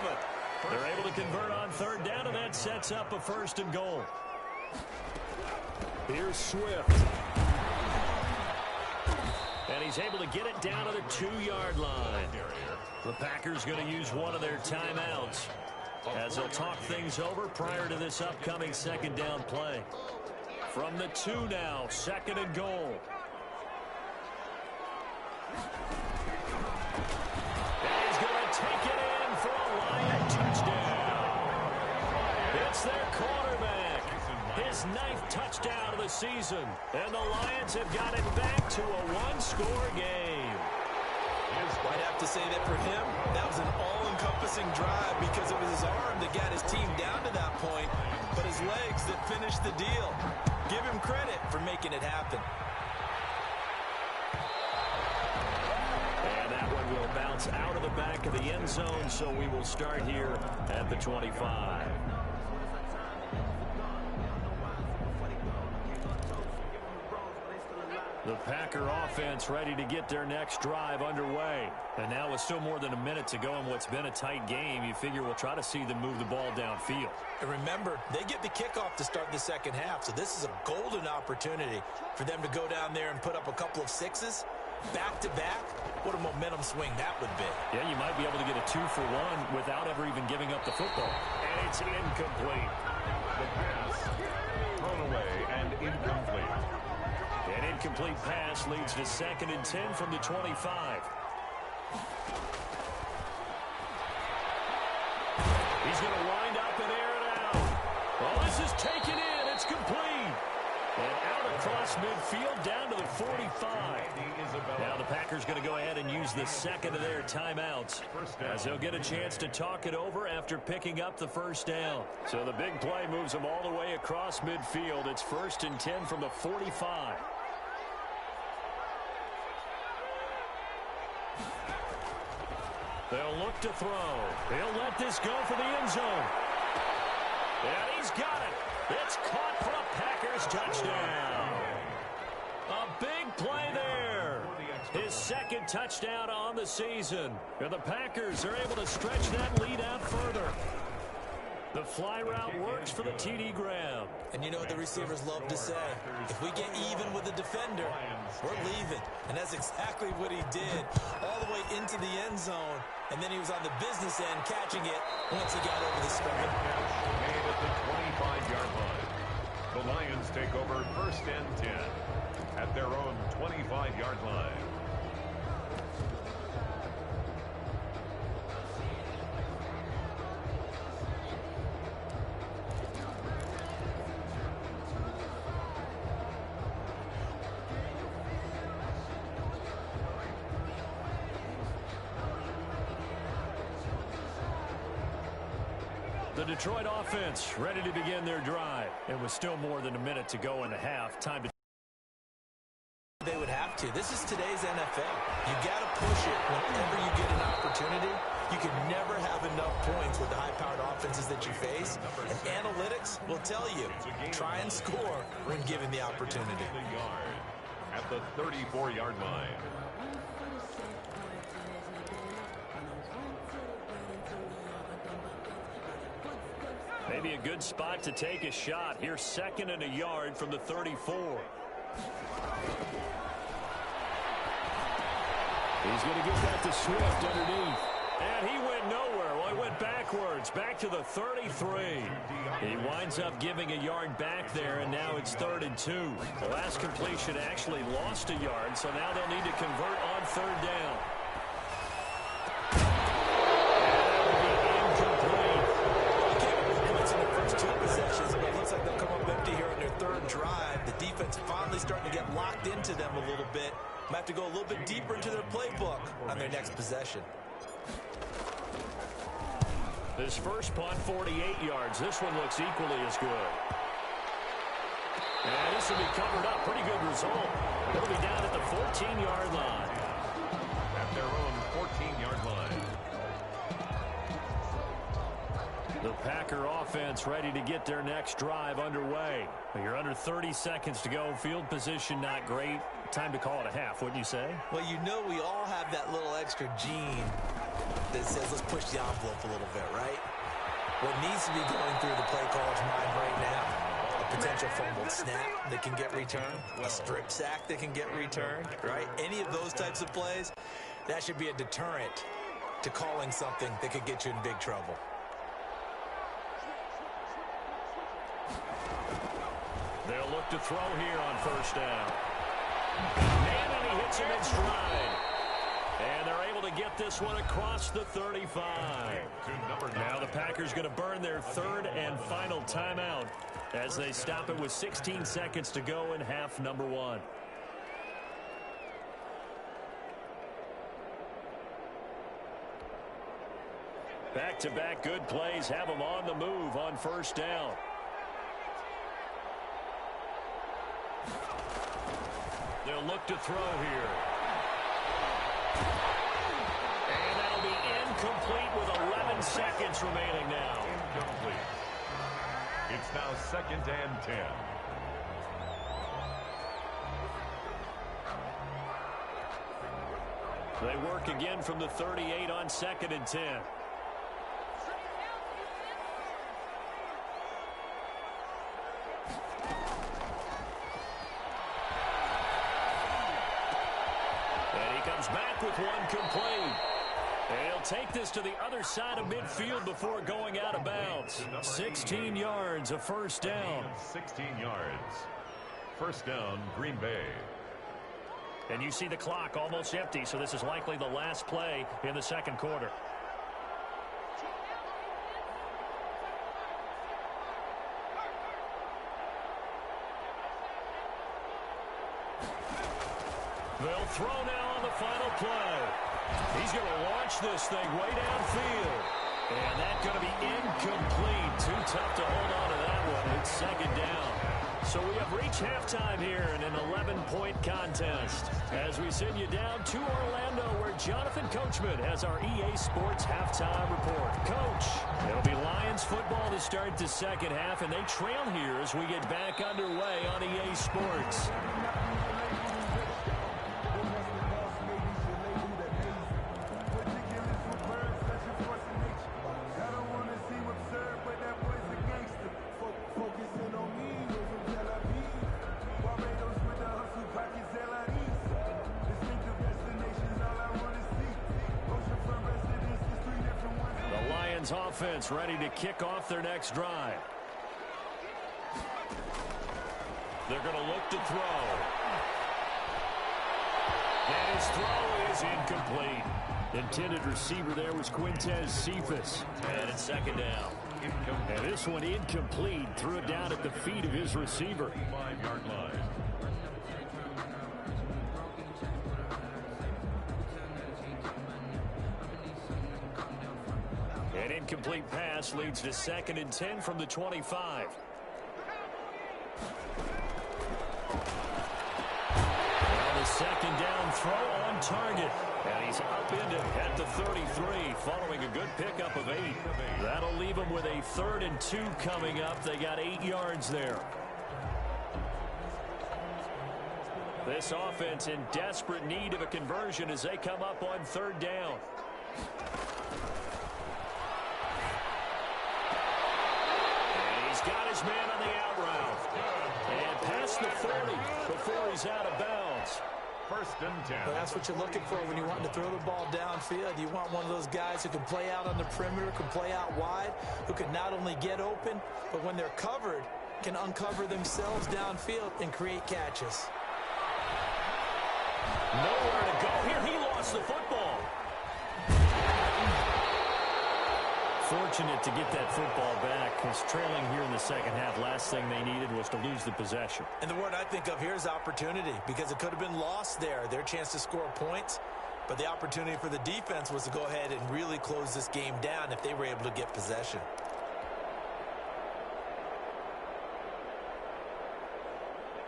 They're able to convert on 3rd down, and that sets up a 1st and goal. Here's Swift. And he's able to get it down to the 2-yard line. The Packers going to use one of their timeouts as they'll talk things over prior to this upcoming 2nd down play. From the 2 now, 2nd and goal. And he's going to take it in for a Lion touchdown. It's their quarterback. His 9th touchdown of the season. And the Lions have got it back to a 1-score game. I'd have to say that for him, that was an all-encompassing drive because it was his arm that got his team down to that point, but his legs that finished the deal. Give him credit for making it happen. And that one will bounce out of the back of the end zone, so we will start here at the 25. The Packer offense ready to get their next drive underway. And now with still more than a minute to go in what's been a tight game, you figure we'll try to see them move the ball downfield. And remember, they get the kickoff to start the 2nd half, so this is a golden opportunity for them to go down there and put up a couple of 6s back-to-back. What a momentum swing that would be. Yeah, you might be able to get a 2-for-1 without ever even giving up the football. And it's incomplete. The pass thrown away and incomplete. An incomplete pass leads to 2nd and 10 from the 25. He's going to wind up and air it out. Well, this is taken in. It's complete. And out across midfield down to the 45. Now the Packers going to go ahead and use the second of their timeouts, as they'll get a chance to talk it over after picking up the first down. So the big play moves them all the way across midfield. It's 1st and 10 from the 45. They'll look to throw. He'll let this go for the end zone. And he's got it. It's caught for a Packers touchdown. A big play there. His second touchdown on the season. And the Packers are able to stretch that lead out further. The fly route works for the TD grab. And you know what the receivers love to say? If we get even with the defender, we're leaving. And that's exactly what he did. All the way into the end zone. And then he was on the business end catching it once he got over the screen. Made at the 25-yard line. The Lions take over 1st and 10 at their own 25-yard line. The Detroit offense ready to begin their drive. It was still more than a minute to go in the half. Time to... They would have to. This is today's NFL. You got to push it whenever you get an opportunity. You can never have enough points with the high-powered offenses that you face. And analytics will tell you, try and score when given the opportunity. At the 34-yard line. Maybe a good spot to take a shot. Here's 2nd and a yard from the 34. He's going to get that to Swift underneath. And he went nowhere. Well, he went backwards, back to the 33. He winds up giving a yard back there, and now it's 3rd and 2. The last completion actually lost a yard, so now they'll need to convert on 3rd down. Drive, the defense finally starting to get locked into them a little bit. Might have to go a little bit deeper into their playbook on their next possession. This first punt, 48 yards. This one looks equally as good. And this will be covered up. Pretty good result. It'll be down at the 14-yard line. At their own 14-yard line. The Packer offense ready to get their next drive underway. You're under 30 seconds to go. Field position not great. Time to call it a half, wouldn't you say? Well, you know we all have that little extra gene that says let's push the envelope a little bit, right? What needs to be going through the play caller's mind right now? A potential fumbled snap that can get returned, a strip sack that can get returned, right? Any of those types of plays, that should be a deterrent to calling something that could get you in big trouble. They'll look to throw here on 1st down. And he hits him in stride. And they're able to get this one across the 35. Now the Packers going to burn their 3rd and final timeout as they stop it with 16 seconds to go in half number 1. Back-to-back good plays have them on the move on 1st down. They'll look to throw here. And that'll be incomplete with 11 seconds remaining now. Incomplete. It's now 2nd and 10. They work again from the 38 on 2nd and 10. Back with one complete. And he'll take this to the other side of midfield before going out of bounds. 16 yards, a 1st down. 16 yards. 1st down, Green Bay. And you see the clock almost empty, so this is likely the last play in the 2nd quarter. They'll throw now on the final play. He's going to launch this thing way downfield. And that's going to be incomplete. Too tough to hold on to that one. It's second down. So we have reached halftime here in an 11-point contest. As we send you down to Orlando, where Jonathan Coachman has our EA Sports halftime report. Coach, it'll be Lions football to start the second half, and they trail here as we get back underway on EA Sports. Offense ready to kick off their next drive. They're going to look to throw. And his throw is incomplete. Intended receiver there was Quintez Cephas. And it's second down. And this one incomplete. Threw it down at the feet of his receiver. 5-yard line. An incomplete pass leads to 2nd and 10 from the 25. Now the second down throw on target. And he's upended at the 33 following a good pickup of 8. That'll leave him with a 3rd and 2 coming up. They got 8 yards there. This offense in desperate need of a conversion as they come up on 3rd down. Got his man on the out route. And past the 40 before he's out of bounds. 1st and 10. Well, that's what you're looking for when you want to throw the ball downfield. You want one of those guys who can play out on the perimeter, can play out wide, who can not only get open, but when they're covered, can uncover themselves downfield and create catches. Nowhere to go here. He lost the football. Fortunate to get that football back, because trailing here in the second half, last thing they needed was to lose the possession. And the word I think of here is opportunity, because it could have been lost there, their chance to score points. But the opportunity for the defense was to go ahead and really close this game down if they were able to get possession.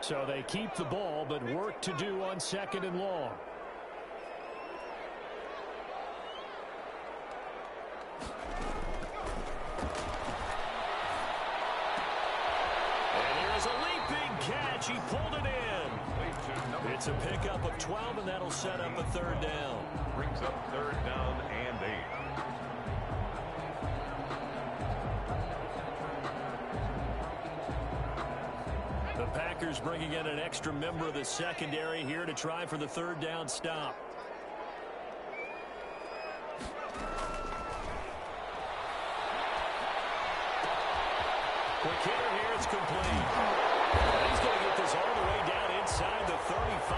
So they keep the ball, but work to do on 2nd and long. He pulled it in. It's a pickup of 12, and that'll set up a 3rd down. Brings up 3rd down and 8. The Packers bringing in an extra member of the secondary here to try for the 3rd down stop. Quick hitter here. It's complete. He's going to get this all the way down inside the 35.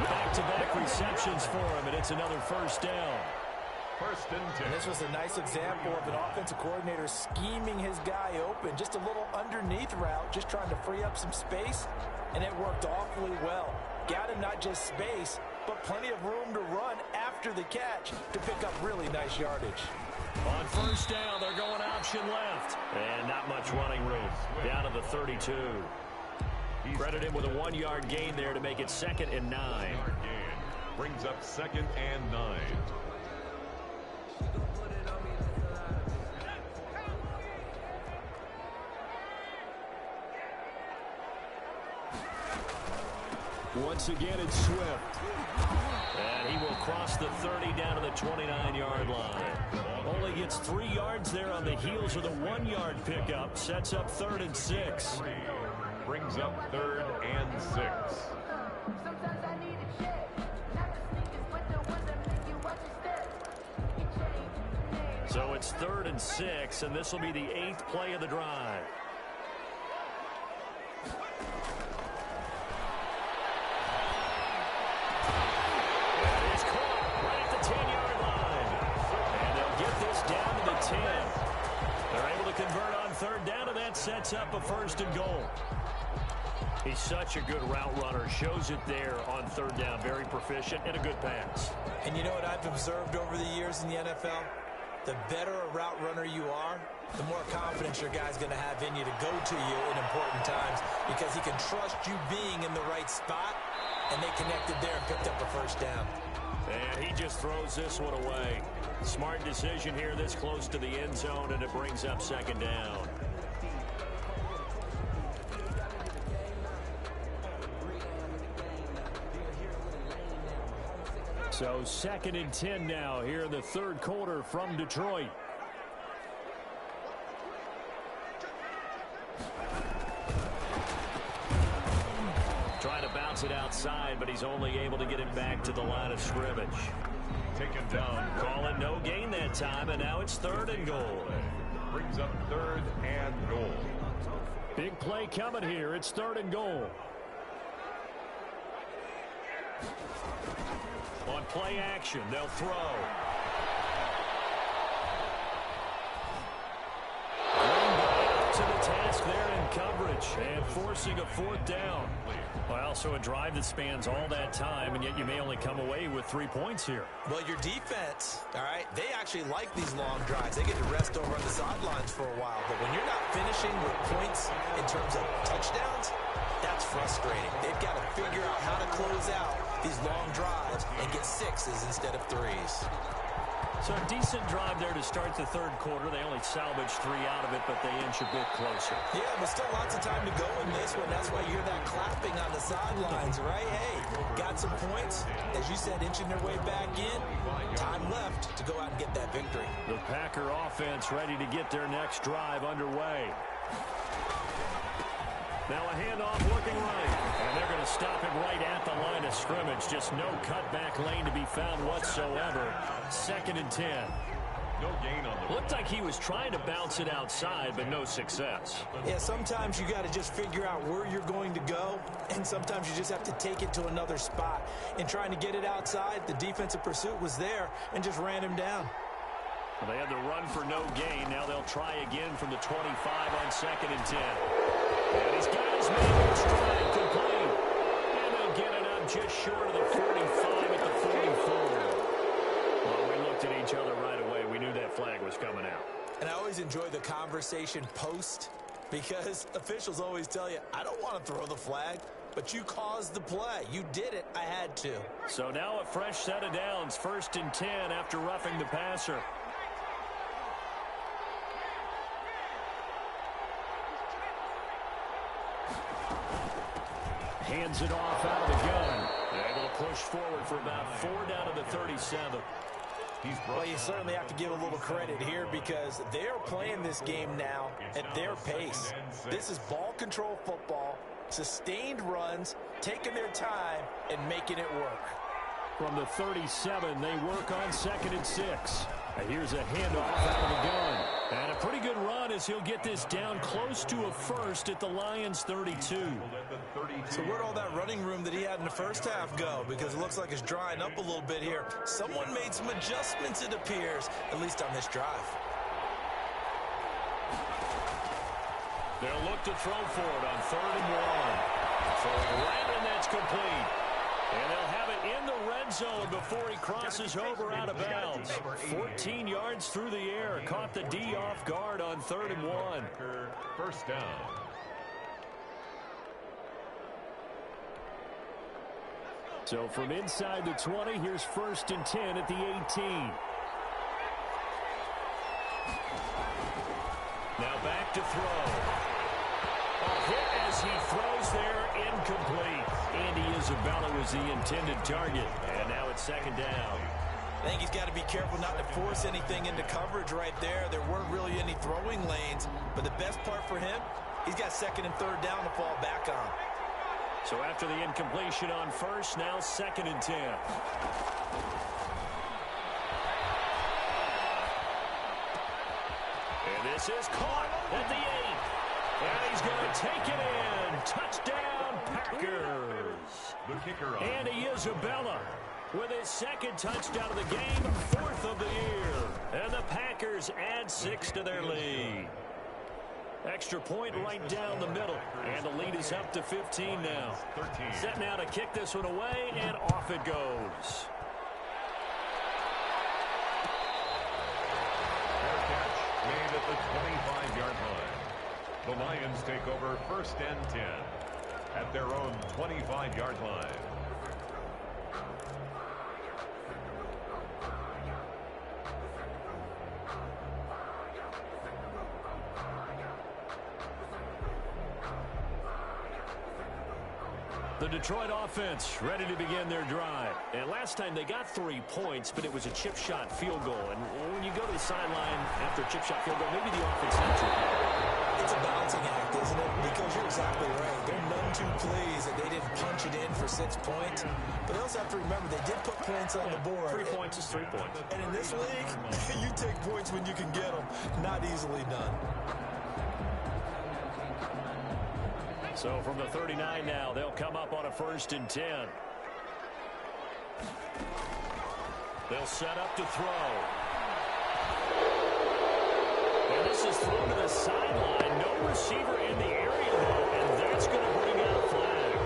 Back-to-back receptions for him, and it's another 1st down. 1st and 10. And this was a nice example of an offensive coordinator scheming his guy open. Just a little underneath route, just trying to free up some space, and it worked awfully well. Got him not just space, but plenty of room to run after the catch to pick up really nice yardage. On 1st down, they're going option left. And not much running room. Down to the 32. Credit him with a 1-yard gain there to make it 2nd and 9. Brings up 2nd and 9. Once again, it's Swift. And he will cross the 30 down to the 29-yard line. Only gets 3 yards there on the heels of the 1-yard pickup. Sets up 3rd and 6. Brings up 3rd and 6. So it's 3rd and 6, and this will be the 8th play of the drive. It's caught right at the 10-yard line. And they'll get this down to the 10. They're able to convert on third down, and that sets up a 1st and goal. He's such a good route runner. Shows it there on third down. Very proficient and a good pass. And you know what I've observed over the years in the NFL? The better a route runner you are, the more confidence your guy's going to have in you to go to you in important times because he can trust you being in the right spot, and they connected there and picked up a 1st down. And he just throws this one away. Smart decision here this close to the end zone, and it brings up 2nd down. So 2nd and 10 now here in the 3rd quarter from Detroit. Trying to bounce it outside, but he's only able to get it back to the line of scrimmage. Taken down. Calling no gain that time, and now it's 3rd and goal. Brings up 3rd and goal. Big play coming here. It's 3rd and goal. On play action, they'll throw. Up to the task there in coverage and forcing a 4th down. Well, so a drive that spans all that time, and yet you may only come away with 3 points here. Well, your defense, all right, they actually like these long drives. They get to rest over on the sidelines for a while. But when you're not finishing with points in terms of touchdowns, that's frustrating. They've got to figure out how to close out these long drives and get 6s instead of 3s. So a decent drive there to start the 3rd quarter. They only salvaged 3 out of it, but they inch a bit closer. Yeah, but still lots of time to go in this one. That's why you hear that clapping on the sidelines, right? Hey, got some points. As you said, inching their way back in. Time left to go out and get that victory. The Packer offense ready to get their next drive underway. Now a handoff looking right, and they're going to stop it right at the line of scrimmage. Just no cutback lane to be found whatsoever. 2nd and 10. No gain on the Looked like he was trying to bounce it outside, but no success. Yeah, sometimes you got to just figure out where you're going to go, and sometimes you just have to take it to another spot. In trying to get it outside, the defensive pursuit was there and just ran him down. Well, they had the run for no gain. Now they'll try again from the 25 on 2nd and 10. And he's got his man stride complete. And they'll get it up just short of the 45 at the 44. Well, we looked at each other right away. We knew that flag was coming out. And I always enjoy the conversation post because officials always tell you, I don't want to throw the flag, but you caused the play. You did it. I had to. So now a fresh set of downs. 1st and 10 after roughing the passer. Hands it off out of the gun. They're able to push forward for about 4 down to the 37. Well, you certainly have to give a little credit here because they're playing this game now at their pace. This is ball control football, sustained runs, taking their time, and making it work. From the 37, they work on 2nd and 6. And here's a handoff out of the gun. And a pretty good run as he'll get this down close to a 1st at the Lions 32. So where'd all that running room that he had in the first half go? Because it looks like it's drying up a little bit here. Someone made some adjustments, it appears, at least on this drive. They'll look to throw for it on 3rd and 1. Throwing right, and that's complete. And they'll have it in the red zone before he crosses over out of bounds. 14 yards through the air. Caught the D off guard on 3rd and 1. 1st down. So from inside the 20, here's 1st and 10 at the 18. Now back to throw. A hit as he throws there, incomplete. Andy Isabella was the intended target, and now it's 2nd down. I think he's got to be careful not to force anything into coverage right there. There weren't really any throwing lanes, but the best part for him, he's got 2nd and 3rd down to fall back on. So after the incompletion on 1st, now 2nd and 10. And this is caught at the 8. And he's going to take it in. Touchdown, Packers. The kicker on. Andy Isabella with his 2nd touchdown of the game, 4th of the year. And the Packers add 6 to their lead. Extra point right down the middle. And the lead is up to 15 now. 13. Set now to kick this one away, and off it goes. Fair catch made at the 25-yard line. The Lions take over 1st and 10 at their own 25-yard line. The Detroit offense ready to begin their drive. And last time they got 3 points, but it was a chip shot field goal. And when you go to the sideline after a chip shot field goal, maybe the offense not too high. It's a balancing act, isn't it? Because you're exactly right. They're none too pleased that they didn't punch it in for 6 points. But they also have to remember they did put points on the board. 3 points is 3 points. And in this league, you take points when you can get them. Not easily done. So from the 39 now, they'll come up on a 1st and 10. They'll set up to throw. And this is thrown to the sideline. No receiver in the area, though, and that's going to bring out a flag.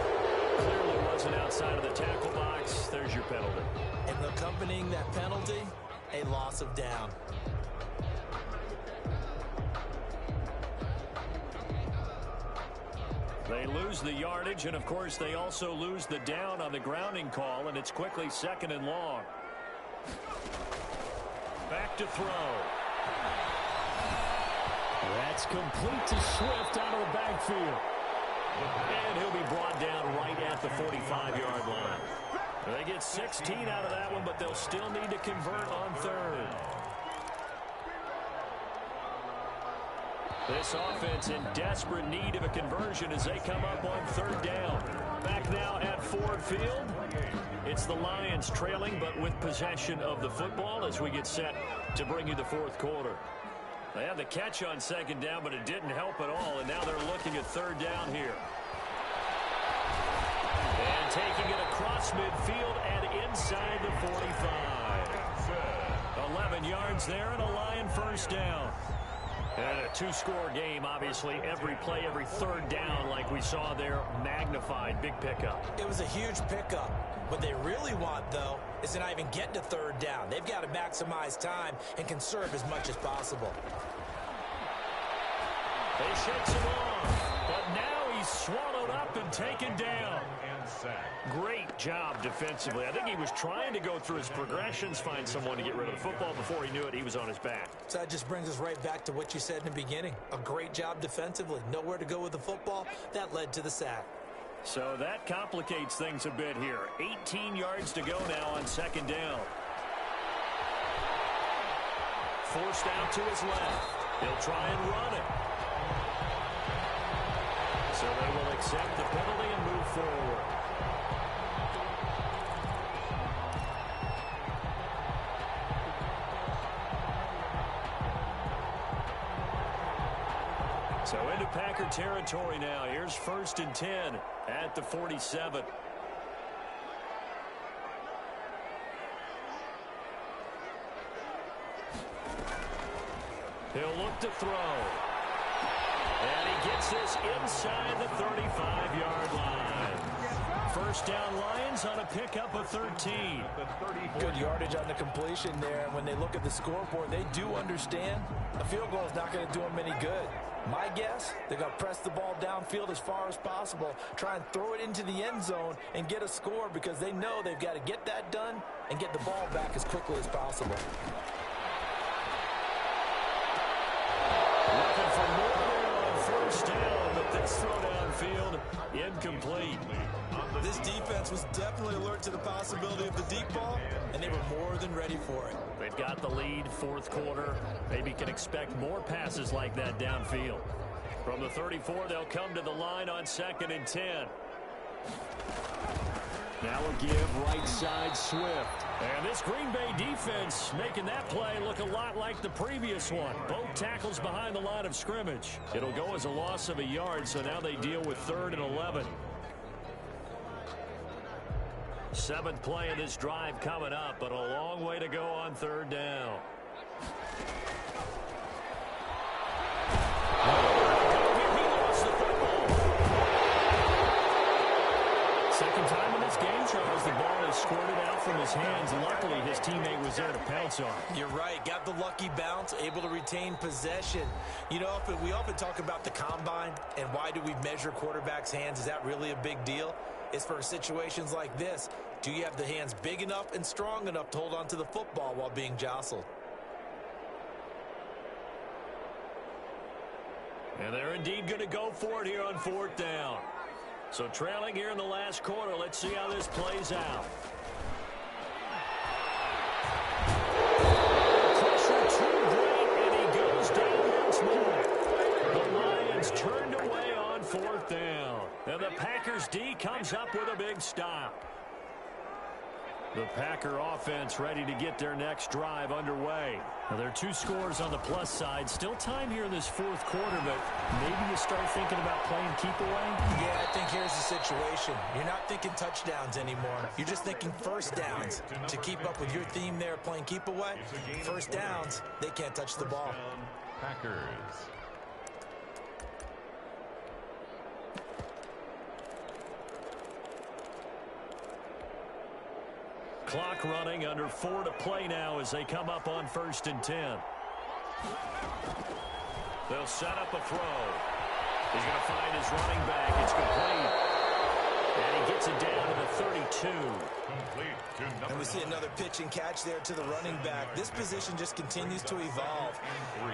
Clearly wasn't outside of the tackle box. There's your penalty. And accompanying that penalty, a loss of down. They lose the yardage, and, of course, they also lose the down on the grounding call, and it's quickly 2nd and long. Back to throw. That's complete to Swift out of the backfield. And he'll be brought down right at the 45-yard line. They get 16 out of that one, but they'll still need to convert on 3rd. This offense in desperate need of a conversion as they come up on 3rd down. Back now at Ford Field. It's the Lions trailing, but with possession of the football as we get set to bring you the 4th quarter. They had the catch on 2nd down, but it didn't help at all, and now they're looking at 3rd down here. And taking it across midfield and inside the 45. 11 yards there and a Lion 1st down. And a 2-score game, obviously. Every play, every 3rd down, like we saw there, magnified. Big pickup. It was a huge pickup. What they really want, though, is to not even get to 3rd down. They've got to maximize time and conserve as much as possible. They shakes him off, but now he's swallowed up and taken down. Great job defensively. I think he was trying to go through his progressions, find someone to get rid of the football. Before he knew it, he was on his back. So that just brings us right back to what you said in the beginning. A great job defensively. Nowhere to go with the football. That led to the sack. So that complicates things a bit here. 18 yards to go now on 2nd down. Forced out to his left. He'll try and run it. So they will accept the penalty and move forward. So into Packer territory now. Here's 1st and 10 at the 47. He'll look to throw. And he gets this inside the 35-yard line. 1st down Lions on a pickup of 13. Good yardage on the completion there. And when they look at the scoreboard, they do understand a field goal is not going to do them any good. My guess, they're going to press the ball downfield as far as possible, try and throw it into the end zone and get a score because they know they've got to get that done and get the ball back as quickly as possible. Looking for more there on 1st down, but this throw downfield incomplete. This defense was definitely alert to the possibility of the deep ball, and they were more than ready for it. They've got the lead, 4th quarter. Maybe can expect more passes like that downfield. From the 34, they'll come to the line on 2nd and 10. Now a give right side Swift. And this Green Bay defense making that play look a lot like the previous one. Both tackles behind the line of scrimmage. It'll go as a loss of a yard, so now they deal with 3rd and 11. 7th play of this drive coming up, but a long way to go on 3rd down. off from his hands. Luckily, his teammate was there to pounce on. You're right. Got the lucky bounce, able to retain possession. You know, we often talk about the combine and why do we measure quarterbacks' hands. Is that really a big deal? It's for situations like this. Do you have the hands big enough and strong enough to hold on to the football while being jostled? And they're indeed going to go for it here on 4th down. So trailing here in the last quarter. Let's see how this plays out. Pressure too great, and he goes down once more. The Lions turned away on 4th down. And the Packers D comes up with a big stop. The Packer offense ready to get their next drive underway. Now, there are 2 scores on the plus side. Still time here in this 4th quarter, but maybe you start thinking about playing keep away? Yeah, I think here's the situation. You're not thinking touchdowns anymore. You're just thinking first downs. To keep up with your theme there, playing keep away, first downs, they can't touch the ball. Packers. Clock running, under 4 to play now as they come up on 1st and 10. They'll set up a throw. He's going to find his running back. It's complete. And he gets it down to the 32. And we see another pitch and catch there to the running back. This position just continues to evolve.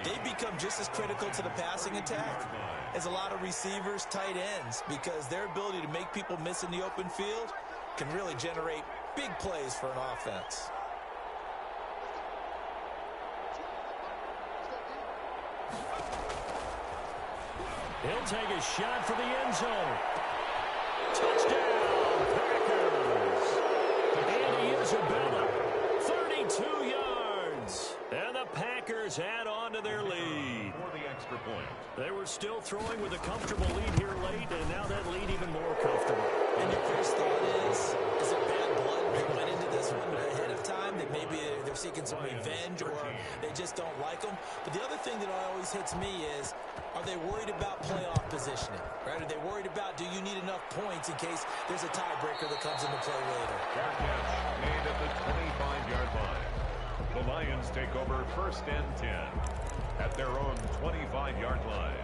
They become just as critical to the passing attack as a lot of receivers, tight ends, because their ability to make people miss in the open field can really generate big plays for an offense. He'll take a shot for the end zone. Touchdown, Packers. Andy Isabella, 32 yards. And the Packers add on to their lead. For the extra point. They were still throwing with a comfortable lead here late, and now that lead even more comfortable. And your first thought is it bad blood that went into this one ahead of time, that maybe they're seeking some revenge or they just don't like them? But the other thing that always hits me is, are they worried about playoff positioning? Right? Are they worried about, do you need enough points in case there's a tiebreaker that comes into play later? Fair catch made at the 25-yard line. The Lions take over 1st and 10 at their own 25-yard line.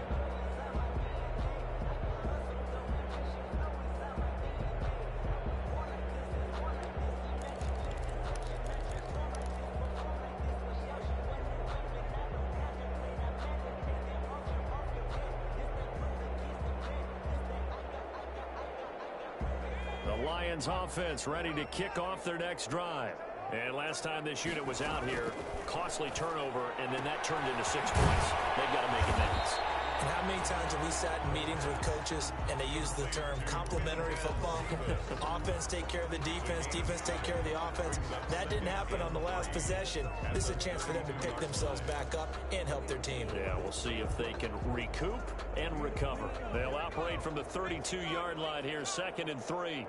The Lions offense ready to kick off their next drive. And last time this unit was out here, costly turnover, and then that turned into 6 points. They've got to make amends. And how many times have we sat in meetings with coaches and they use the term complementary football? Offense take care of the defense, defense take care of the offense. That didn't happen on the last possession. This is a chance for them to pick themselves back up and help their team. Yeah, we'll see if they can recoup and recover. They'll operate from the 32-yard line here, 2nd and 3.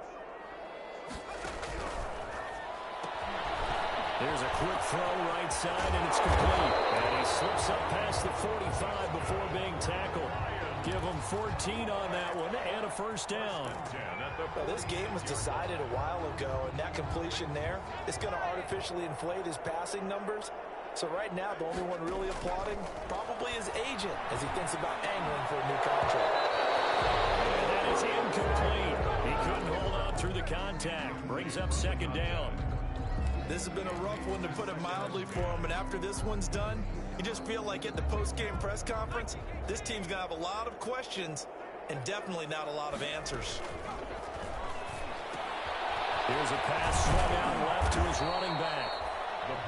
There's a quick throw right side, and it's complete. And he slips up past the 45 before being tackled. Give him 14 on that one and a first down. Well, this game was decided a while ago, and that completion there is going to artificially inflate his passing numbers. So right now, the only one really applauding probably his agent as he thinks about angling for a new contract. And that is incomplete. He couldn't hold on through the contact. Brings up 2nd down. This has been a rough one, to put it mildly, for him. And after this one's done, you just feel like at the post-game press conference, this team's going to have a lot of questions and definitely not a lot of answers. Here's a pass swung out left to his running back.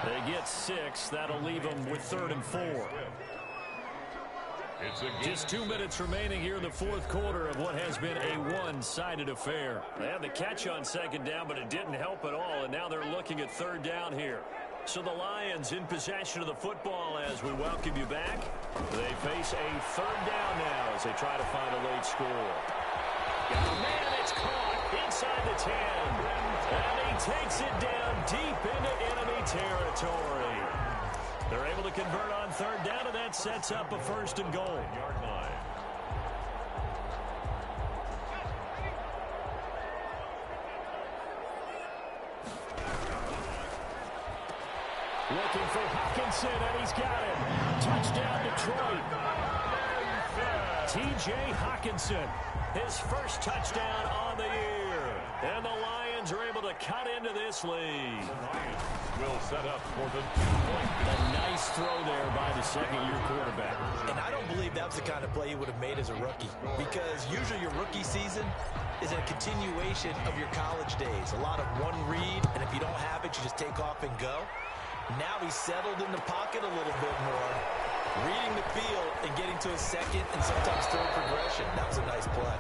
They get 6. That'll leave them with 3rd and 4. Just 2 minutes remaining here in the 4th quarter of what has been a one-sided affair. They had the catch on 2nd down, but it didn't help at all, and now they're looking at 3rd down here. So the Lions in possession of the football as we welcome you back. They face a 3rd down now as they try to find a late score. Oh, man, it's caught inside the 10. And he takes it down deep into enemy territory. They're able to convert on 3rd down, and that sets up a 1st and goal. Yard line. Looking for Hawkinson, and he's got him. Touchdown, Detroit. T.J. Hawkinson, his first touchdown on the year. And the Lions are able to cut into this lead. Will set up for the 2-point. A nice throw there by the second-year quarterback. And I don't believe that was the kind of play he would have made as a rookie, because usually your rookie season is a continuation of your college days. A lot of one read, and if you don't have it, you just take off and go. Now he's settled in the pocket a little bit more, reading the field and getting to a second and sometimes third progression. That was a nice play.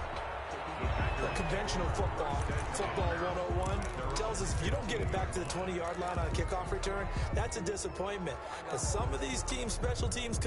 Conventional football 101, tells us if you don't get it back to the 20-yard line on a kickoff return, that's a disappointment. But some of these teams, special teams coaches,